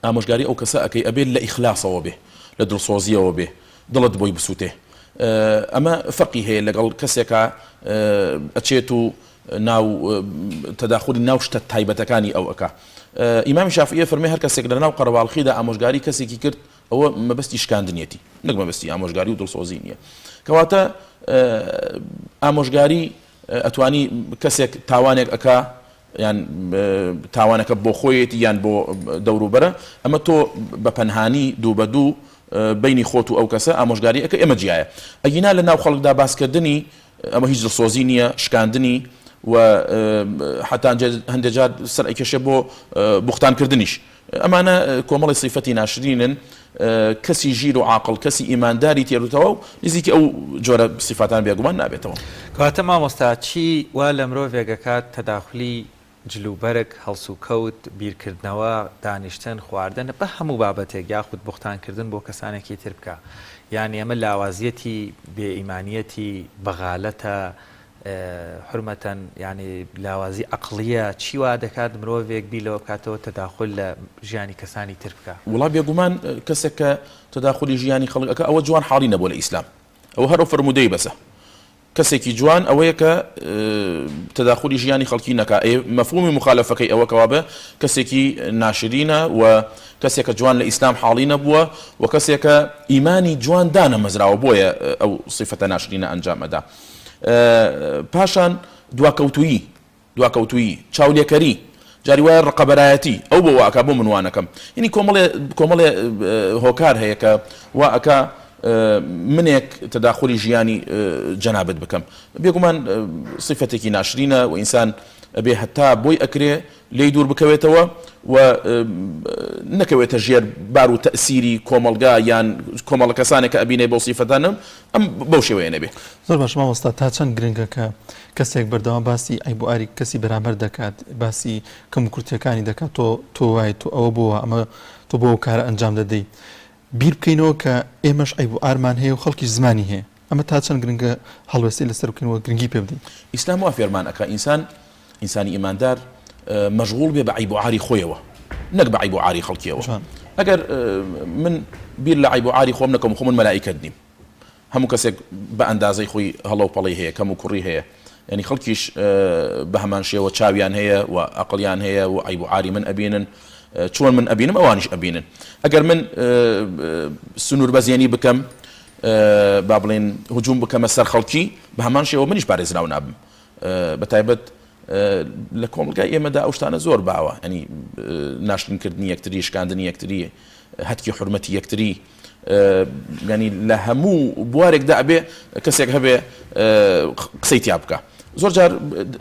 Speaker 18: ئامۆژگاری ئەو کەسە ئەەکەی ئەبێت لە ئیخلاسەوە بێ لە دڵسۆزیەوە بێ دڵت بۆی بسووتێ ئەمە فەرقی هەیە لەگەڵ کەسێکە ئەچێت و ناو تەداخلی ناو شتە تایبەتەکانی ئەو ئەکا ئیمامی شافعیە فەرمێ هەر کەسێک لە ناو قەرەباڵخیدا ئامۆژگاری کەسێکی کرد ئەوە مەبەستی شکاندنیەتی نەک مەبەستی ئامۆژگاری و دڵسۆزی نییە کەواتە ئامۆژگاری ئەتوانی کەسێک تاوانێک ئەکا یان تاوانەکە بۆ خۆیەتی یان بۆ دەوروبەرە ئەمە تۆ بە پەنهانی دوو بە دوو بینی خۆت و ئەو کەسە ئامۆژگاری ئەەکە ئێمە جیایە ئەگینا لە ناو خەڵکدا باسکردنی ئەمە هیچ دڵسۆزی نییە شکاندنی و حتا هەندێک جار سەر ئەیکەشێ بۆ بوختانکردنیش ئەمانە کۆمەڵی صیفەتی ناشرینن کەسی ژیر و عاقڵ کەسی ئیمانداری تێروتەوە و نزیکی ئەو جۆرە صیفاتان بێگومان نابێتەوە
Speaker 1: کەواتە مامۆستا چی وا لە مرۆڤێکەکات تەداخلی جلوبەرگ هەڵسوکەوت بیرکردنەوە دانیشتن خواردن بە هەموو بابەتێک یاخود بوختانکردن بۆ کەسانێکی تر بکە یان ئەمە لاوازیەتی بێئیمانیەتی بەغالەتە حرمەتەن ینی لاوازی عقلیە چی وا دەکات مرۆڤێک بیلەوە بکاتەوە تەداخل لە ژیانی کەسانی تر بکە
Speaker 18: وڵا بێگومان کەسێک کە تەداخلی ژیانی خەڵکەکە ئەوە جوان حاڵی نەبووە لە ئیسلام ئەوە هەرو فرمودەی بەسە کەسێکی جوان ئەوەیە کە تەداخلی ژیانی خەڵکی نەکا مەفهومی مخالفەکەی ئەوە کەوا بە کەسێکی ناشرینە و کەسێکە جوان لە ئیسلام حاڵی نەبووە و کەسێکە ئیمانی جوان دانەمەزراوە بۆیە ئەو صیفەتە ناشرینە ئەنجامەدا پاشان دواکەوتویی چاولێکەری جاری وایە ڕقەبەرایەتی ئەو بۆ واکە بۆ منوانەکەم ینی کۆمەڵێ هۆکار هەیە کە واکە منێک تەداخلی ژیانی جەنابەت بکەم بێگومان صیفەتێکی ناشرینە و ئینسان ئەبێ هەتا بۆی ئەکرێ لێی دوور بکەوێتەوە و نەکەوێتە ژێر بار و تەسیری کۆمەلگا یان کۆمەڵە کەسانێک کە ئەبینێ بۆ صیفەتانم ئەم بەو شێوەیە نەبێ
Speaker 2: زۆر باش مامۆستا تا چەند گرنگە کە کەسێک بەردەوام باسی ئایبواری کەسی بەرامبەر دەکات باسی کەم کورتەکانی دەکات تۆ وای تۆ ئەوە بووە ئەمە تۆ بۆ کارە ئەنجام دەدەیت بیر بکەینەوە کە ئێمەش ئایبوارمان هەیە و خەڵکی زمانی هەیە ئەمە تا چەند گرنگە هەڵوێستی لەسەر بکەینەوە گرنگی پێ بدەین
Speaker 18: ئیسلام وا فێرمان ئەکا ئینسانی ئیماندار مەشغوڵ بێ بە عیبوعاری خۆیەوە نەک بە عیبوعاری خەڵکیەوە ئەگەر من بیر لە عیبوعاری خۆم نەکەم خۆ من مەلائیکەت نیم هەموو کەسێک بە ئەندازەی خۆی هەڵە و پەڵی هەیە کەم و کوڕی هەیە ینی خەڵکیش بە هەمان شێوە چاویان هەیە و عەقڵیان هەیە و عیبوعاری من ئەبینن چۆن من ئەبینم ئەوانیش ئەبینن ئەگەر من سنوور بەزیێنی بکەم با بڵێن هجوم بکەمە سەر خەڵکی بە هەمان شێوە منیش پارێزراو نابم بەتایبەت لە کۆمەلگای ئێمەدا ئەو شتانە زۆر باوە ینی ناشرینکردنی یەکتری شکاندنی یەکتری هەتکی حورمەتی یەکتری ینی لە هەموو بوارێکدا ئەبێ کەسێک هەبێ قسەی تیا بکە زۆر جار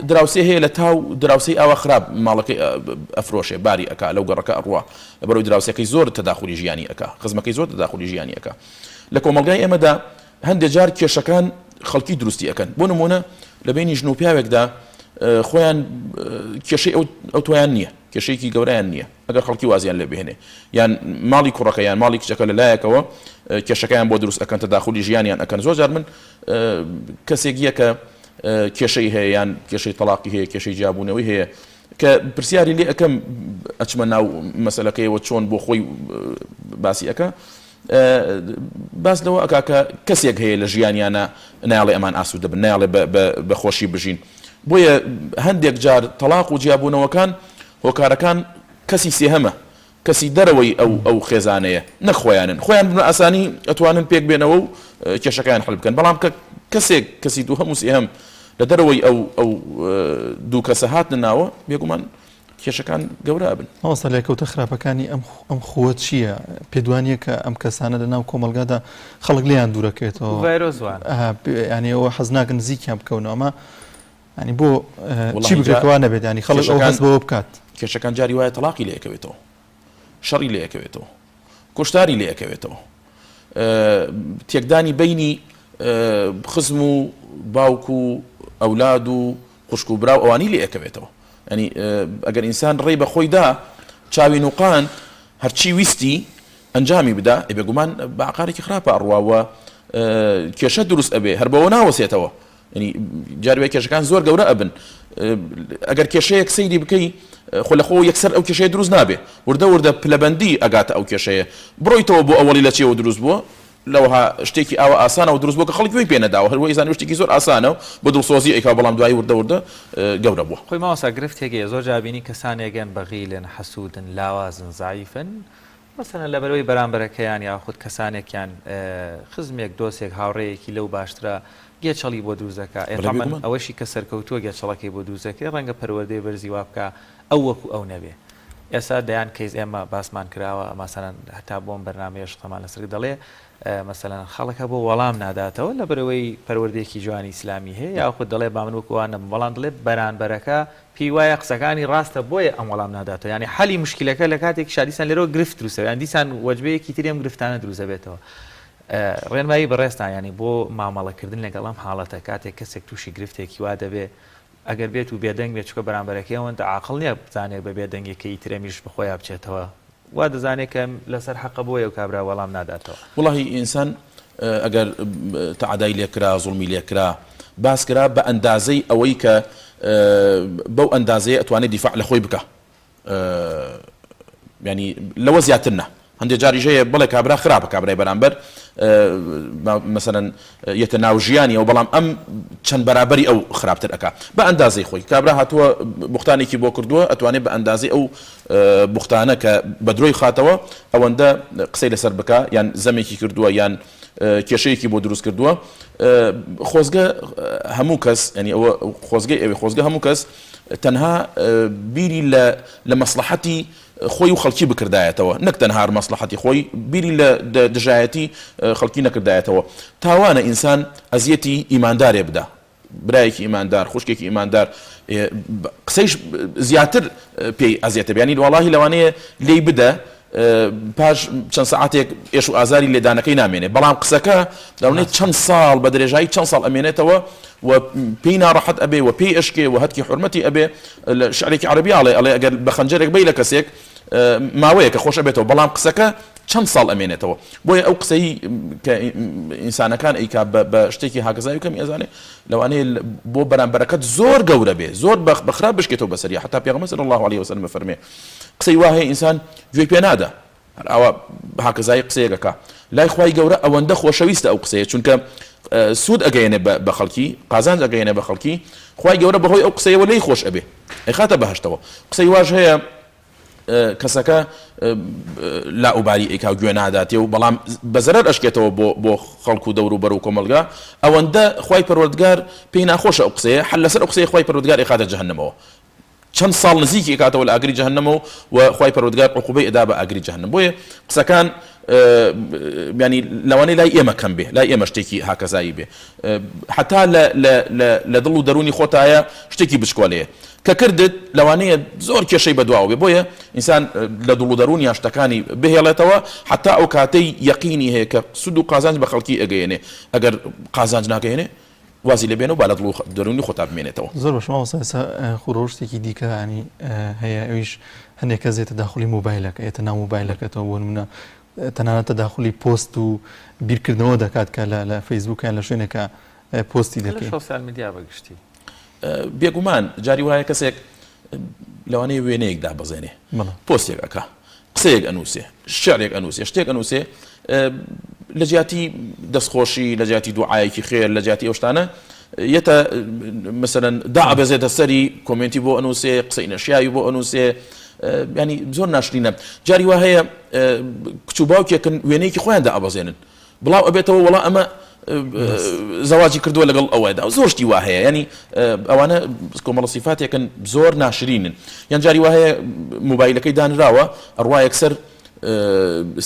Speaker 18: دراوسێ هەیە لە تاو دراوسەی ئاوا خراپ ماڵەکەی ئەفرۆشێ باری ئەکا لەو گەڕەکە ئەڕوا بەرەوەی دراوسەکەی زۆر تەداخلی ژیانی ئەکا خزمەکەی زۆر تەداخلی ژیانی ئەکا لە کۆمەلگای ئێمەدا هەندێک جار کێشەکان خەڵکی دروستی ئەکەن بۆ نمونە لە بینی ژن و پیاوێکدا خۆیان کێشەی ئەو تۆیان نییە کێشەیەکی گەورەیان نییە ئەگەر خەڵکی وازیان لێ بهێنێ یان ماڵی کوڕەکەیان ماڵی کچەکە لە لایەکەوە کێشەکەیان بۆ دروست ئەکەن تەداخلی ژیانیان ئەکەن زۆر جار من کەسێکیە کە کێشەی هەیە یان کێشەی تەلاقی هەیە کێشەی جیابوونەوەی هەیە کە پرسیاری لێ ئەەکەم ئەچمە ناو مەسەلەکەیەوە چۆن بۆ خۆی باسی ئەەکە باس لەوە ئەکا کە کەسێک هەیە لە ژیانیانە نایڵێ ئەمان ئاسوودە بن نایڵێ بە خۆشی بژین بۆیە هەندێک جار تەلاق و جیابوونەوەکان هۆکارەکان کەسی سێهەمە کەسی دەرەوەی ئەو خێزانەیە نەخۆیانن خۆیان بنە ئاسانی ئەتوانن پێک بێنەوە و کێشەکەیان حل بکەن بەڵام کە کەسێک کەسی دوو هەموو سێهەم لە دەرەوەی ئەو دوو کەسە هاتنە ناوە بێگومان کێشەکان گەورە بن
Speaker 2: ئەوستا لێکەوتە خراپەکانی ئەم خۆوە چییە پێدوانیە کە ئەم کەسانە لە ناو کۆمەلگادا خەڵک لیان دوورەکەێتەوە
Speaker 1: ڤایرۆزوان
Speaker 2: ینی ئەوە حەز ناکەن نزیکیان بکەونەوە ئەمە ینی بۆ چی بکرێتەوە نەبێت ینی خەڵک ئەو هەست بەوە بکات
Speaker 18: کێشەکان جاری وایە تەلاقی لێ یەکەوێتەوە شەڕی لێ یەکەوێتەوە کوشتاری لێ یەکەوێتەوە تێکدانی بینی خزم و باوک و ئەولاد و خوشک و براو ئەوانی لێ یەکەوێتەوە ینی ئەگەر ئینسان ڕێی بە خۆیدا چاوی نوقان هەرچی ویستی ئەنجامی بدا بێگومان بە عقارێکی خراپە ئەڕواوە کێشە دروست ئەبێ هەر بەوە ناوەسێتەوە ینی جاروێ کێشەکان زۆر گەورە ئەبن ئەگەر کێشەیەک سەیری بکەی خۆ لە خۆ یەکسەر ئەو کێشەیە دروست نابێ وردە پلەبەندی ئەگاتە ئەو کێشەیە بڕۆیتەوە بۆ ئەوەڵی لە چێوە دروست بووە لەوها شتێکی ئاوە ئاسانە و دروست بووە کە خەڵکی پێ نەداوە هەروەی زانانی شتێکی زۆر ئاسانە و بە دڵسۆزی ئەیکا بەڵام دوایی وردە گەورە بووە
Speaker 1: خۆی ماوەسا گرفتێکی زۆر جابینی کەسانێگەن بەغیلن حەسوودن لاوازن زعیفن مثلا لە بەرەوەی بەرامبەرەکەیان یا خودت کەسانێکیان خزمێک دۆستێک هاوڕەیەکی لەو باشترە گێچەڵی بۆ دروزەکە ئەوەشی کە سەرکەوتووە گێچەڵەکەی بۆ دروزەکەی ڕەنگە پەروەردەی بەرزی وا بکە ئەو وەکو ئەو نەبێ ئێستا دەیان کەیز ئێمە باسمان کراوە مەسەلەن هەتا بۆم بەرنامەیەش تەمان لەسەر دەڵێ مەسەلەن خەڵکە بۆ وەڵام ناداتەوە لە بەرەوەی پەروەردەیەکی جوانی ئیسلامی هەیە یا خودت دەڵێ با من وەکوانم بەڵام دڵێ بەرانبەرەکە پێی وایە قسەکانی ڕاستە بۆیە ئەم وەڵام ناداتەوە ینی حەلی مشکلەکە لە کاتێک شادیسان لێرەوە گرفت دروستە یان دیسان وەجبەیەکی ترێم گرفتانە دروستە بێتەوە ڕێنمایی بەڕێستان ینی بۆ مامەڵەکردن لەگەڵ ئەم حاڵەتە کاتێک کەسێک تووشی گرفتێکی وا دەبێ ئەگەر بێت و بێدەنگ بێت چکە بەرامبەرەکەی ئەوەندە عاقڵ نییە بزانێت بە بێدەنگێکی ترێمیش بخۆیان بچێتەوە وا دەزانێت کە لەسەر حەقە بۆیە و کابرا وەڵام ناداتەوە
Speaker 18: وڵی ئینسان ئەگەر تەعادای لێکرا زوڵمی لێکرا باس کرا بە ئەندازەی ئەوەی کە بەو ئەندازەیە ئەتوانێت دیفاع لە خۆی بکە ینی لەوە زیاترە هەندێک جاری ژەیە بڵێ کابرا خراپە کابرای بەرامبەر مەسەرەن یەتە ناو ژیانی ئەو بەڵام ئەم چەند بەرابەری ئەو خراپتر ئەکا بە ئەندازەی خۆی کابرا هاتووە بوختانێکی بۆ کردووە ئەتوانێت بە ئەندازی ئەو بوختانە کە بە درۆی خاتەوە ئەوەندە قسەی لەسەر بکە یان زەمێکی کردووە یان کێشەیەکی بۆ دروست کردووە خۆزگە هەموو کەس ینی ئەوە خۆزگەی ئەوێ خۆزگە هەموو کەس تەنها بیری لە مەسلحەتی خۆی و خەڵکی بکردایەتەوە نەک تەنها مەسلحەتی خۆی بیری لە دژایەتی خەڵکی نەکردایەتەوە تاوانە ئینسان ئەزیەتی ئیماندارێ بدا برایەکی ئیماندار خوشکێکی ئیماندار قسەیش زیاتر پێی ئەزیەتە بیانی وەڵاهی لەوانەیە لێی بدە پاش چەند سەعاتێک ئێش و ئازاری لێدانەکەی نامێنێ بەڵام قسەکە دەڵێت چەند ساڵ بە درێژایی چەند ساڵ ئەمێنێتەوە و پێی ناڕەحەت ئەبێ و پێی ئەشکێ و هەتکی حرمەتی ئەبێ لە شعرێکی عەرەبی ئەڵێ ئەگەر بە خەنجەرێک بەی لە کەسێک ماوەیە کە خۆش ئەبێتەوە بەڵام قسەکە چەند ساڵ ئەمێنێتەوە بۆیە ئەو قسەی کە ئینسانەکان ئەیکا بە شتێکی هاگزای وکەم ئێزانێ لەوانەیە بۆ بەرامبەرەکەت زۆر گەورە بێ زۆر بەخراپ بشکێتەوە بەسەری حتا پێغەمبەر صلی الله عليه وسلم فەرمێ قسەی وا هەیە ئینسان گوێی پێ نادا ئەوە هاکزای قسەیەکەکە لای خوای گەورە ئەوەندە خۆشەویستە ئەو قسەیە چونکە سوود ئەگەیەنێ بە خەڵکی قازانج ئەگەیەنێ بە خەڵکی خوای گەورە بەهۆی ئەو قسەیەوە لی خۆش ئەبێ ئەیخاتە بەهەشتەوە قسەی واش هەیە کەسەکە لاوباری ئەیکا گوێ ناداتێ و بەڵام بەزەرەر ئەشکێتەوە بۆ خەڵکو و دەور و بەر و کۆمەلگا ئەوەندە خوای پەروەردگار پێی ناخۆشە ئەو قسەیە حل لەسەر ئەو قسەی خوای پەروەردگار ئەیخاتە جەهەنەمەوە چەند ساڵ نزیکی کاتەوە لە ئاگری جەهەنەمەوە و خوای پەروەردگار عقوبەی ئەدا بە ئاگری جەهەنەم بۆیە قسەکان ینی لەوانەیە لای ئێمە کەم بێ لای ئێمە شتێکی هاکەزایی بێ حتا لە دڵ و دەرونی خۆتایە شتێکی بچکۆلەیە کە کردت لەوانەیە زۆر کێشەی بەدواوە بێ بۆیە ئینسان لە دڵ و دەرونی شتەکانی بهێڵێتەوە حتا ئەو کاتەی یەقینی هەیە کە سود و قازانج بە خەڵکی ئەگەیەنێ ئەگەر قازانج ناگەیەنێ وازی لە بێنەوە با لە دڵ و دەرونی خۆتا بمێنێتەوە
Speaker 2: زۆر بەشما خوڕۆشتێکی دیکە ینی هەیە ئەویش هەندێک کەس زێتە داخلی موبایلەکە ئێتە ناو موبایلەکەتەوە بۆ نمونە تەنانەتە داخلی پۆست و بیرکردنەوە دەکات کە لە فەیسبووکیان لە شوێنێکە پۆستی دەکەی
Speaker 1: سوسیال میدیا بەگشتی
Speaker 18: بێگومان جاری وایە کەسێک لەوانەیە وێنەیەک دابەزێنێ پۆستێک ئەکا قسەیەک ئەنووسێ شعرێک ئەنووسێ شتێک ئەنووسێ لە جیاتی دەستخۆشی لە جیاتی دوعایەکی خێر لە جیاتی ئەو شتانە یەتە مەسەلەن دابەزێتە سەری کۆمنتی بۆ ئەنووسێ قسەی نەشیاوی بۆ ئەنووسێ ینی زۆر ناشرینە جاری وا هەیە کچ و باوکێکن وێنەیەکی خۆیان دابەزێنن بڵاو ئەبێتەوە وەڵا ئەمە زەواجی کردووە لەگەڵ ئەوەدا زۆر شتی وا هەیە ینی ئەوانە کۆمەڵە سیفاتێکن زۆر ناشرینن یان جاری وا هەیە موبایلەکەی دانراوە ئەڕوا یەکسەر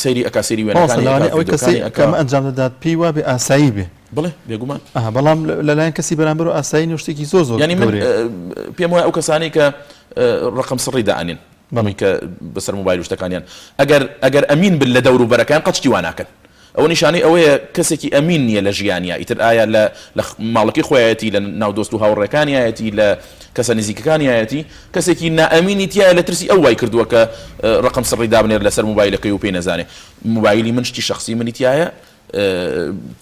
Speaker 18: سەیری ئەکا سەیری وێنەکانی
Speaker 2: ئەوەی کەسێک کەمە ئەنجام دەدات پێی وا بێ ئاسایی بێ
Speaker 18: بڵێ بێگومان
Speaker 2: بەڵام لەلایەن کەسی بەرامبەر و ئاسایی شتێکی زۆر زۆر
Speaker 18: ینی من پێم وایە ئەو کەسانی کە ڕقم سڕی دائنین بەڵی کە بەسەر موبایل و شتەکانیان ئەگەر ئەمین بن لە دەور و بەرەکان قەچتی واناکەن ئەو نیشانەی ئەوەیە کەسێکی ئەمین نییە لە ژیانیا ئیتر ئایا لە ماڵکی خۆیەتی لە ناو دۆست و هاوڕێکانیایەتی لە کەسە نزیکەکانیایەتی کەسێکی نائەمینی تایە لە ترسی ئەو وای کردووە کە ڕقم سڕی دابنێر لەسەر موبایلەکەی و پێی نەزانێ موبایلی من شتی شخصی منی تایە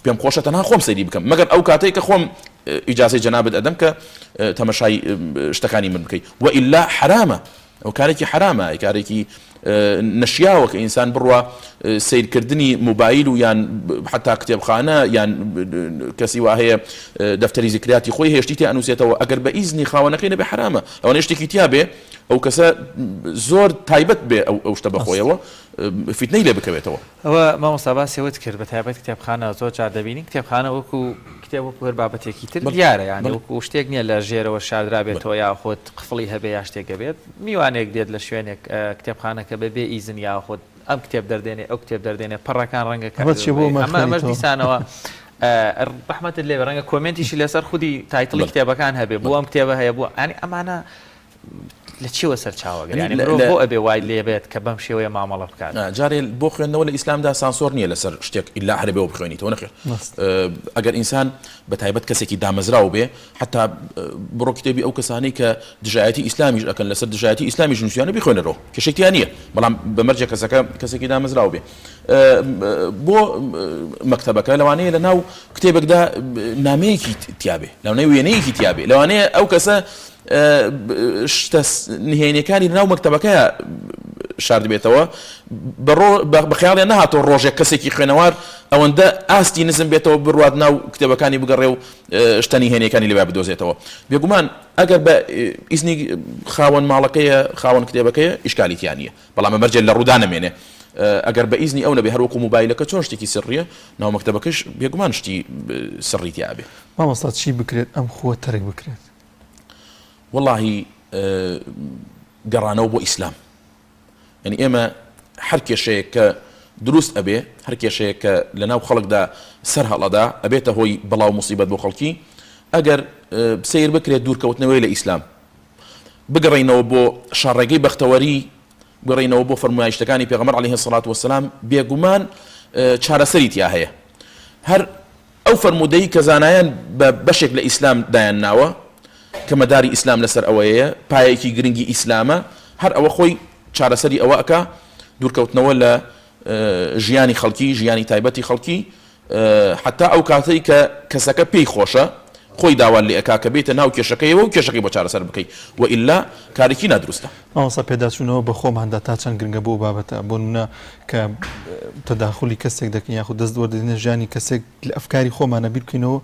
Speaker 18: پێم خۆشە تەنها خۆم سەیری بکەم مەگەر ئەو کاتەی کە خۆم ئیجازەی جەنابەت ئەدەم کە تەمەشای شتەکانی من بکەیت وئیلا حرامە ئەو کارێکی حرامە کارێکی نشیاوە کە ئینسان بڕوە سیرکردنی موبایل و یان حتا کتێبخانە یان کەسی وا هەیە دەفتەری زیکراتی خۆی هێشتی تێ ئەنووسێتەوە ئەگەر بە ئیزنی خاوەنەکەی نەبێ حرامە ئەوە شتێکی تیا بێ ئەو کەسە زۆر تایبەت بێ ئەو شتە بەخۆیەوە فیتنەی لێ بکەوێتەوە
Speaker 1: ئەوە مامۆستا باسیەوەت کرد بە تایبەت کتێبخانە زۆر جار دەبینی کتێبخانە وەکو کتێب وەکو هەر بابەتێکی تر دیارە یانی وەکو شتێک نییە لە ژێرەوە شاردرا بێتەوە یا خۆت قفڵی هەبێ یا شتێکە بێت میوانێک دێت لە شوێنێک کتێبخانەکە بەبێ ئیزن یا خۆت ئەم کتێب دەردێنێ ئەو کتێب دەردێنێ پەڕەکان ڕەنگە ئەمەش دیسانەوە ڕەحمەتت لێ ڕەنگە کۆمنتیشی لەسەر خودی تایتڵی کتێبەکان هەبێ بۆ ئەم کتێبە هەیە بۆ ئەنی ئەمانە لە چیوە سەرچاوەگەر ینی بۆ ئەبێ وای لێبێت کە بەم شێوەیە مامەڵە بکات
Speaker 18: جارێ بۆ خوێندنەوە لە ئیسلامدا سانسۆر نییە لەسەر شتێک ئیلا هەربێەوە بخوێنیتەوە نەخێر ئەگەر ئینسان بە تایبەت کەسێکی دامەزراو بێ حتا بڕۆ کتێبی ئەو کەسانەی کە دژایەتی ئیسلامیش ئەکەن لەسەر دژایەتی ئیسلامیش نووسیانە بخوێنەرەوە کێشێکیان نییە بەڵام بەمەرجە کەسێکی دامەزراو بێ بۆ مەکتەبەکە لەوانەیە لە ناو کتێبێکدا نامەیەکی تیابێ لەوانەیە وێنەیەکی تیابێ لەوانەیە ئەو کەسە شتە نهێنیەکانی ناو مەکتەبەکەیە شاردبێتەوە بە خەیاڵیان نەهاتەوە ڕۆژێک کەسێکی خوێنەوار ئەوەندە ئاستی نزم بێتەوە بڕوات ناو کتێبەکانی بگەڕێ و شتەنی هێنیەکانی لێوە بدۆزێتەوە بێگومان ئەگەر بە ئیزنی خاوەن ماڵەکەیە خاوەن کتێبەکەیە ئیشکالیتیان نییە بەڵام ئەمەرجێ لە ڕوودا نەمێنێ ئەگەر بە ئیزنی ئەو نەبێ هەروەکو موبایلەکە چۆن شتێکی سڕیە ناو مەکتەبەکەش بێگومان شتی سڕی تیابێ
Speaker 2: مامۆستا چی بکرێت ئەم خۆ تەرک بکرێت
Speaker 18: واللهی گەڕانەوە بۆ ئیسلام ینی ئێمە هەر کێشەیە کە دروست ئەبێ هەر کێشەیە کە لە ناو خەڵکدا سەر هەڵەدا ئەبێتە هۆی بەڵاو موسیبەت بۆ خەڵکی ئەگەر سیر بکرێت دوورکەوتنەوەی لە ئیسلام بگەڕینەوە بۆ شەڕێگەی بەختەوەری بگەڕینەوە بۆ فەرمایشتەکانی پێغەمبەر عەلەیهی سەڵات وەسەلام بێگومان چارەسەری تیا هەیە هەر ئەو فەرمودەی کە زانایان بە بەشێک لە ئیسلام دایان ناوە کە مەداری ئیسلام لەسەر ئەوەیە پایەکی گرنگی ئیسلامە هەر ئەوە خۆی چارەسەری ئەوە ئەکا دوورکەوتنەوە لە ژیانی خەڵکی ژیانی تایبەتی خەڵکی حتا ئەو کاتەی کە کەسەکە پێی خۆشە خۆی داوان لێ ئەکا کە بێتە ناو کێشەکەیەوە و کێشەکەی بۆ چارەسەر بکەیت وئیلا کارێکی نادروستە
Speaker 2: ئەوسا پێداچوونەوە بە خۆماندا تا چەند گرنگە بۆ بابەتە بۆ نمونە کە تەداخلی کەسێک دەکەین یاخود دەست دووەردەدێنە ژیانی کەسێک لە ئەفکاری خۆمانە بیر بکەینەوە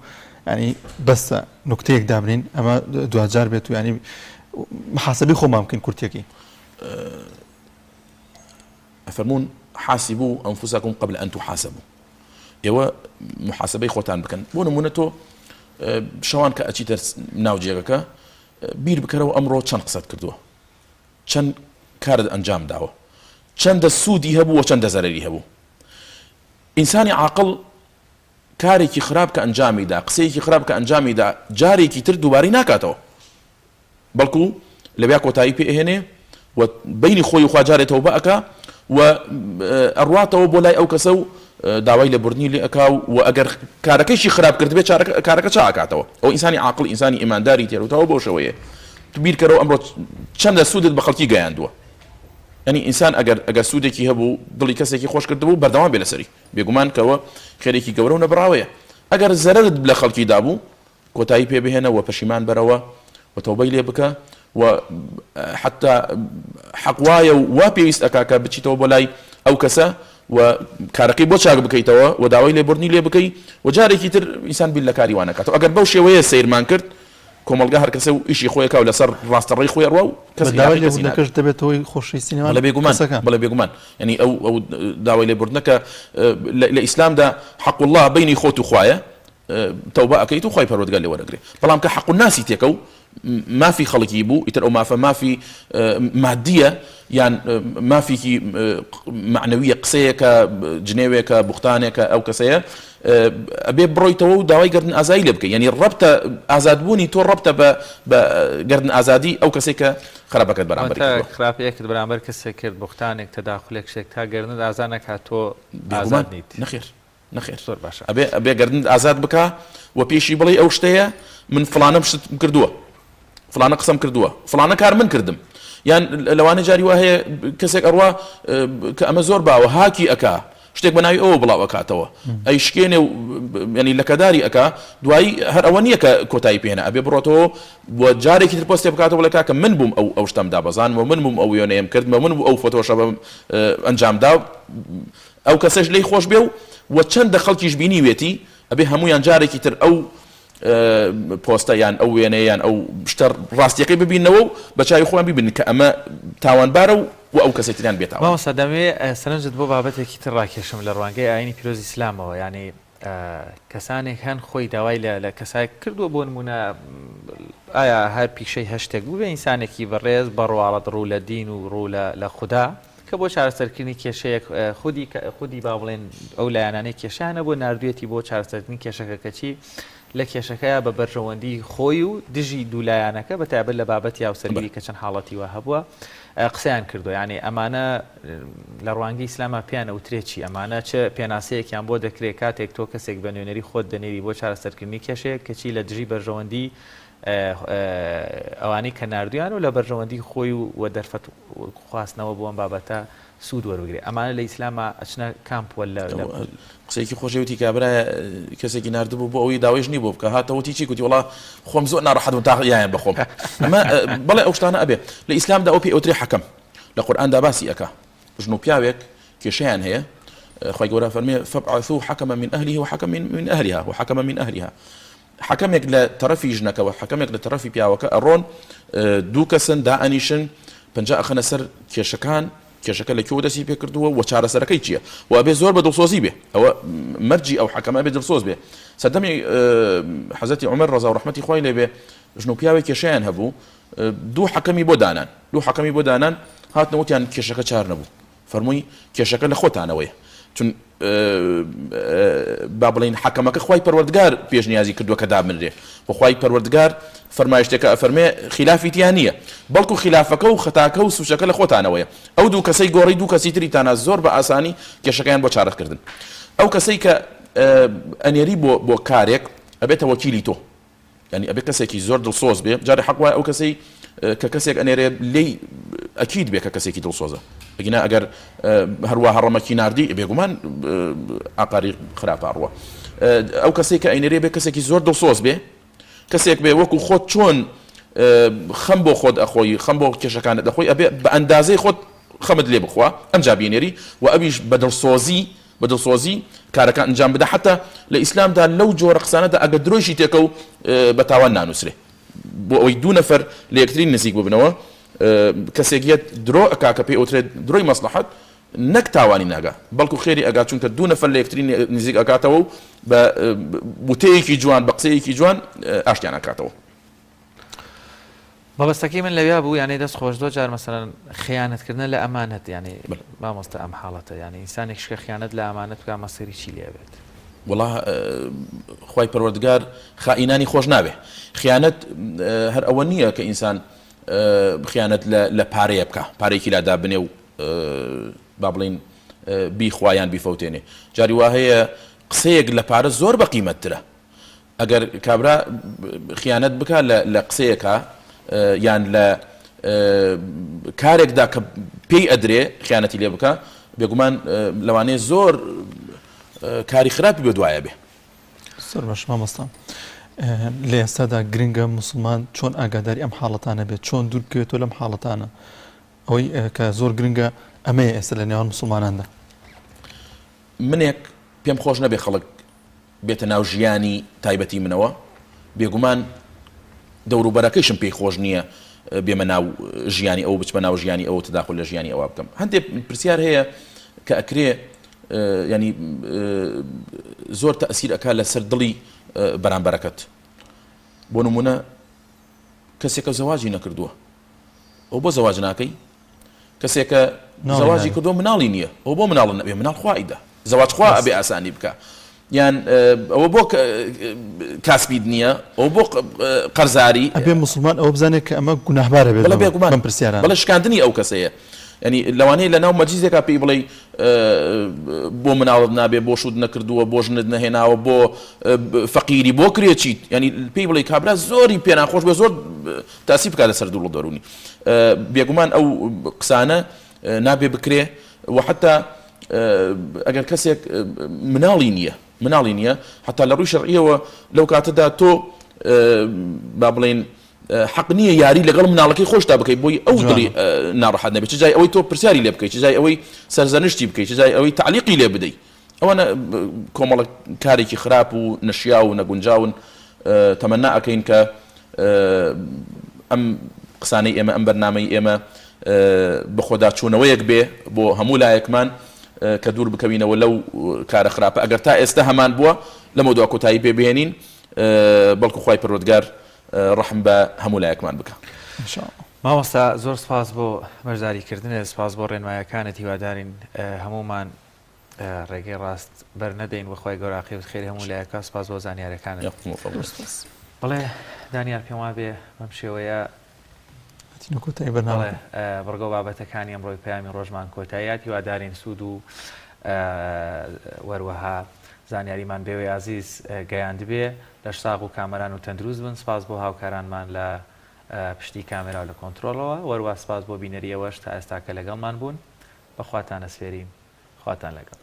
Speaker 2: ینی بەسە نکتەیەک دابنین ئەمە دوجار بێت و ینی محاسبەی خۆمان بکەین کورتێکی
Speaker 18: ئەفەرمون حاسبوا أنفسكم قبل أن تحاسبوا ئێوە محاسبەی خۆتان بکەن بۆ نمونە تۆ شەوان کە ئەچیتە ناو جێگەکە بیر بکەرەوە ئەمڕۆ چەند قسەت کردووە چەند کارت ئەنجام داوە چەندە سوودی هەبوو و چەندە زەرەری هەبوو ئینسانی عاقڵ کارێکی خراپ کە ئەنجامیدا قسەیەکی خراپ کە ئەنجامیدا جارێکی تر دووبارەی ناکاتەوە بەڵکو لەبیا کۆتایی پێهێنێ و بینی خۆی و خوا جارێتەوە بەئەکا و ئەڕواتەوە بۆ لای ئەو کەسە و داوای لە بردنی لێ ئەکا و ئەگەر کارەکەیشی خراپ کرد بێت کارەکە چاکاتەوە ئەو ئینسانی عاقڵ ئینسانی ئیمانداری تێروتەوە بۆ شەوەیە تو بیرکەرەوە ئەمڕۆ چەندە سوودت بە خەڵکی گەیاندووە ینی ئینسان ئەگەر سوودێکی هەبوو دڵی کەسێکی خۆش کردبوو بەردەوام بێ لەسەری بێگومان کەوە خێرێکی گەورە و نەبراوەیە ئەگەر زەرت لە خەڵکی دابوو کۆتایی پێ بهێنەوە پەشیمان بەرەوە و تەوبەی لێ بکە و حتا حەقوایە و وا پێویست ئەکا کە بچیتەوە بۆ لای ئەو کەسە و کارەکەی بۆ چاک بکەیتەوە و داوای لێبوردنی لێ بکەی و جارێکی تر ئینسان بیل لە کاری وانەکاتەوە ئەگەر بەو شێوەیە سیرمان کرد کۆمەلگا هەر کەسە و ئیشی خۆیەکە و لەسەر ڕاستەڕێی خۆی ڕوا و
Speaker 2: کەس دەبێتەوەی خۆشویستنەوە
Speaker 18: بەڵێ بێگومان ینی ئەو داوای لێبوردنەکە لە ئیسلامدا حەق الله بینی خۆت و خوایە تەوبە ئەەکەیت و خۆی پەروەردگار لێ وەرەگرێ بەڵام کە حەق و ناسی تێکە و مافی خەڵکی بوو ئیتر ئەو مافە مافی مادیە یان مافێکی معنەویە قسەیەکە جنێوێکە بوختانێکە ئەو کەسەیە ئەبێ بڕۆیتەوە و داوای گردن ئازایی لێ بکە یعنی ڕەبتە ئازادبوونی تۆ ڕەبتە بە گردن ئازادی ئەو کەسێک کە خراپەکەت بەرامبەر
Speaker 1: خراپەیەکت بەرامبەر کەسێک کرد بوختانێک تەداخولێک شتێک تا گردن ئازانێک هاتۆ ئازاد نیت
Speaker 18: نەخێر زۆر باشە ئەبێ گردن ئازاد بکە و پێشی بڵێ ئەو شتەیە من فلانە شت کردووە فلانە قسەم کردووە فلانە کار من کردم یان لەوانە جاری وا هەیە کەسێک ئەڕوا کە ئەمە زۆر باوە هاکی ئەکا شتێک بە ناوی ئەوە بڵاو ئەکاتەوە ئەی شکێنێ و ینی لەکەداری ئەکا دوایی هەر ئەوە نییە کە کۆتایی پێێنە ئەبێ بڕۆتەوە بۆ جارێکی تر پۆستێ بکاتەوە لە کاکە من بووم ئەو شتەمدا بەزانمەوە من بووم ئەو وێنەیەم کردمە من بوو ئەو فۆتۆشە ئەنجامدا ئەو کەسەش لی خۆش بێ و چەندە خەڵکیش بینی وێتی ئەبێ هەمویان جارێکی تر ئەو پۆستە یان ئەو وێنەیان ئەو شتە ڕاستیەکەی ببینەوە و بە چاوی خۆیان ببین کە ئەمە تاوانبارە و ئەو کەسێتیان بێتەوە
Speaker 1: مامۆستا دەمێ سەرنجت بۆ بابەتێکی تر ڕاکێشم لە ڕوانگەی ئاینی پیرۆزی ئیسلامەوە ینی کەسانێک هەن خۆی داوای لە کەسایەک کردووە بۆ نمونە ئایا هەر پیشەی هەشتێک بوو بێ ئینسانێکی بەڕێز بەڕواڵەت ڕوو لە دین و ڕوو لە خوددا کە بۆ چارەسەرکردنی کێشەیەک خودی با بڵێن ئەو لایەنانەی کێشانە بۆ نردوێتی بۆ چارەسەرکردنی کێشەکە کەچی لە کێشەکەیە بە بەرژەوەندی خۆی و دژی دوولایەنەکە بەتابەت لە بابەتی یاوسەرگیری کە چەند حاڵەتی وە هەبووە قسەیان کردو ینی ئەمانە لە ڕوانگەی ئیسلامە پێیان ئەوترێکی ئەمانە چ پێناسەیەکیان بۆ دەکرێت کاتێک تۆ کەسێک بە نوێنەری خۆت دەنێری بۆ چارەسەرکردنی کێشەیەک کەچی لە دژی بەرژەوەندی ئەوانەی کە نردویان و لە بەرژەوەندی خۆی و دەرفەت خواستنەوە بۆ ئەم بابەتە سوود وەرگێ ئەمانە لە ئیسلامە ئەچنە کامپوە لە
Speaker 18: قسێکی خۆشەوتی کابرا کەسێکی نردبوو بۆ ئەوی داوایش نی بۆ بکە هاتەوەتی چی کوتی وڵا خۆم زۆر ناڕەحەتم تا یایان بخۆم ئەمە بەڵێ ئەو شتانە ئەبێ لە ئیسلامدا ئەو پێ ئەوترێ حەکەم لە قورئاندا باسی ئەکا ژن و پیاوێک کێشەیان هەیە خی گەورە فەرمێ فەبعثوا حەکەمە من ئەهلیه وحەکەم من ئەهلیها وحەکەمە من ئەهلیها حەکەمێک لە تەرەفی ژنەکەەوە حەکەمێک لە تەرەفی پیاوەکە ئەڕۆن دوو کەسن دائەنیشن پەنجا ئەخەنە سەر کێشەکان کێشەکە لە کێوە دەستی پێ کردووە و چارەسەرەکەی چییە و ئەبێ زۆر بە دڵسۆزی بێ ئەوە مەرجی ئەو حەکەمە بێ دڵسۆز بێ سەردەمی حەزەتی عومەر ڕەزا و ڕەحمەتی خۆی لێ بێ ژن و پیاوێک کێشەیان هەبوو دوو حەکەمی بۆ دانان هاتنەوتیان کێشەکە چار نەبوو فەرمووی کێشەکە لە خۆتانەوەیە چون با بڵین حەکەمەکە خی پەروەردگار پێشنیازی کردووە کە دابنرێ و خی پەروەردگار فەرمایشتێکە ئەفەرمێ خلافیتیان نییە بەڵکو خلافەکە و خەتاکە و سوشەکە لە خۆتانەوەیە ئەو دوو کەسەی گۆڕی دوو کەسی تریتانە زۆر بە ئاسانی کێشەکەیان بۆ چارەکردن ئەو کەسەی کە ئەنێری بۆ کارێک ئەبێتە وەکیلی تۆ ینی ئەبێ کەسێکی زۆر دڵسۆز بێ جارێ حەق وایە ئەو کەسەی کە کەسێک ئەنێرێ لێی ئەکید بێ کە کەسێکی دڵسۆزە بگینا ئەگەر هەروە هەڕەمەکی نردی بێگومان ئاقاری خراپە ڕوە ئەو کەسێک کە ئەینێرێ بێ کەسێکی زۆر دڵسۆز بێ کەسێک بێ وەکو خۆت چۆن خەم بۆ خۆت ئەخۆی خەم بۆ کێشەکانت دەخۆی ئەبێ بە ئەندازەی خۆت خەمت لێ بخوا ئەمجا بینێری و ئەویش بە دڵسۆزی کارەکان ئەنجام بدە حتا لە ئیسلامدا لەو جۆرە قسانەدا ئەگە درۆیشی تێکە و بە تاوان نانووسرێ بۆ ئەوەی دوو نەفەر لە یەکتری نزیک ببنەوە کەسێکیت درۆ ئەکا کە پێی ئەوترێت درۆی مەسلحەت نەک تاوانی ناگا بەڵکو خێری ئەگا چونکە دوو نەفەر لە یەکتری نزیک ئەکاتەوە و بە وتەیەکی جوان بە قسەیەکی جوان ئاشتیان ئەکاتەوە
Speaker 1: مەبەستەکەی من لەویا بوو یعنی دەست خۆش دۆ جار مەسەرەن خیانەتکردن لە ئەمانەت ینی مامۆستا ئەم حاڵەتە ینی ئینسانێک شکە خیانەت لە ئەمانەت بکە مەسەری چی لێ بێت
Speaker 18: وڵا خی پەروەردگار خائینانی خۆش نابێ خیانەت هەر ئەوە نییە کە ئینسان خیانەت لە پارەیە بکە پارێکی لادا بنێ و با بڵین بیخوایان بیفەوتێنێ جاری وا هەیە قسەیەک لە پارە زۆر بە قیمەتترە ئەگەر کابرا خیانەت بکە لە قسەیەکە یان لە کارێکدا کە پێی ئەدرێ خیانەتی لێ بکە بێگومان لەوانەیە زۆر کاری خراپی بە دوایە بێ
Speaker 2: زۆر باش مامۆستا لە ئێستادا گرنگە مسلمان چۆن ئاگاداری ئەم حاڵەتانە بێت چۆن دوور بکەوێتەوە لەم حاڵەتانە ئەوەی کە زۆر گرنگە ئەمەیە ئێستا لە نێوان مسلماناندا
Speaker 18: منێک پێم خۆش نەبێ خەڵک بێتە ناو ژیانی تایبەتی منەوە بێگومان دەوروبەرەکەیشم پێی خۆش نییە بێمە ناو ژیانی ئەو بچمە ناو ژیانی ئەو تداخل لە ژیانی ئەوە بکەم هەندێک پرسیار هەیە کە ئەکرێ ینی زۆر تەئسیر ئەکا لەسەر دڵی بەرامبەرەکەت بۆ نمونە کەسێکە زەواجی نەکردووە ئەو بۆ زەواج ناکەی کەسێکە زەواجی کردووە مناڵی نییە ئەو بۆ مناڵ نەبێ مناڵ خوایدا زەواج خوا ئەبێ ئاسانی بکە یان ئەوە بۆ کاسبید نییە ئەو بۆ قەرزاری
Speaker 2: ئەبێ مسلمان ئەوە بزانێت کە ئەمە گوناهبارە بێت بەم پرسیاران
Speaker 18: بەڵێ شکاندنی ئەو کەسەیە ینی لەوانەیە لە ناو مەجلیسێکا پێی بڵێ بۆ مناڵت نابێ بۆ شود نەکردووە بۆ ژنت نەهێناوە بۆ فەقیری بۆ کرێچیت ینی پێی بڵێ کابرا زۆری پێ ناخۆش بێ زۆر تاسی بکات لەسەر دوڵ دەرونی بێگومان ئەو قسانە نابێ بکرێ و حتا ئەگەر کەسێک مناڵی نییە حتا لە ڕووی شەرعیەوە لەو کاتەدا تۆ با بڵێن حق نییە یاری لەگەڵ مناڵەکەی خۆشتا بکەیت بۆی ئەو دڵی ناڕەحەت نەبێت چ جای ئەوەی تۆ پرسیاری لێ بکەیت چ جای ئەوەی سەرزەنشتی بکەیت چ جای ئەوەی تعلیقی لێ بدەیت ئەوانە کۆمەڵە کارێکی خراپ و نەشیا و نەگونجاون تەمەنا ئەەکەین کە ئەم قسانەی ئێمە ئەم بەرنامەی ئێمە بەخۆدا چوونەوەیەک بێ بۆ هەموو لایەکمان کە دوور بکەوینەوە لەو کارە خراپە ئەگەر تا ئێستا هەمان بووە لەمە دوا کۆتایی پێ بهێنین بەڵکو خوای پەروەردگار ڕەحم بە هەموو لایەکمان بکە
Speaker 1: مامۆستا زۆر سپاس بۆ بەشداریکردنت سپاس بۆ ڕێنمایەکانت هیوادارین هەمومان ڕێگەی ڕاست بەرنەدەین وەخوای گەورە عاقبەت خێری هەموو لایەکە سپاس بۆ زانیاریەکانت بەڵێ دانیار پێم وا بێ بەم شێوەیە بڕگۆ بابەتەکانی ئەمڕۆی پەیامی ڕۆژمان کۆتاییات هیوادارین سوود و وەروەها زانیاریمان بێوەی عزیز گەیاند بێ لە شتاق و کامەران و تەندروست بن سپاس بۆ هاوکارانمان لە پشتی کامێرا و لە کۆنتترۆلەوە وەروە سپاس بۆ بینەریەوەش تا ئێستاکە لەگەڵمان بوون بەخواتان ئەسفێریم خواتان لەگەڵ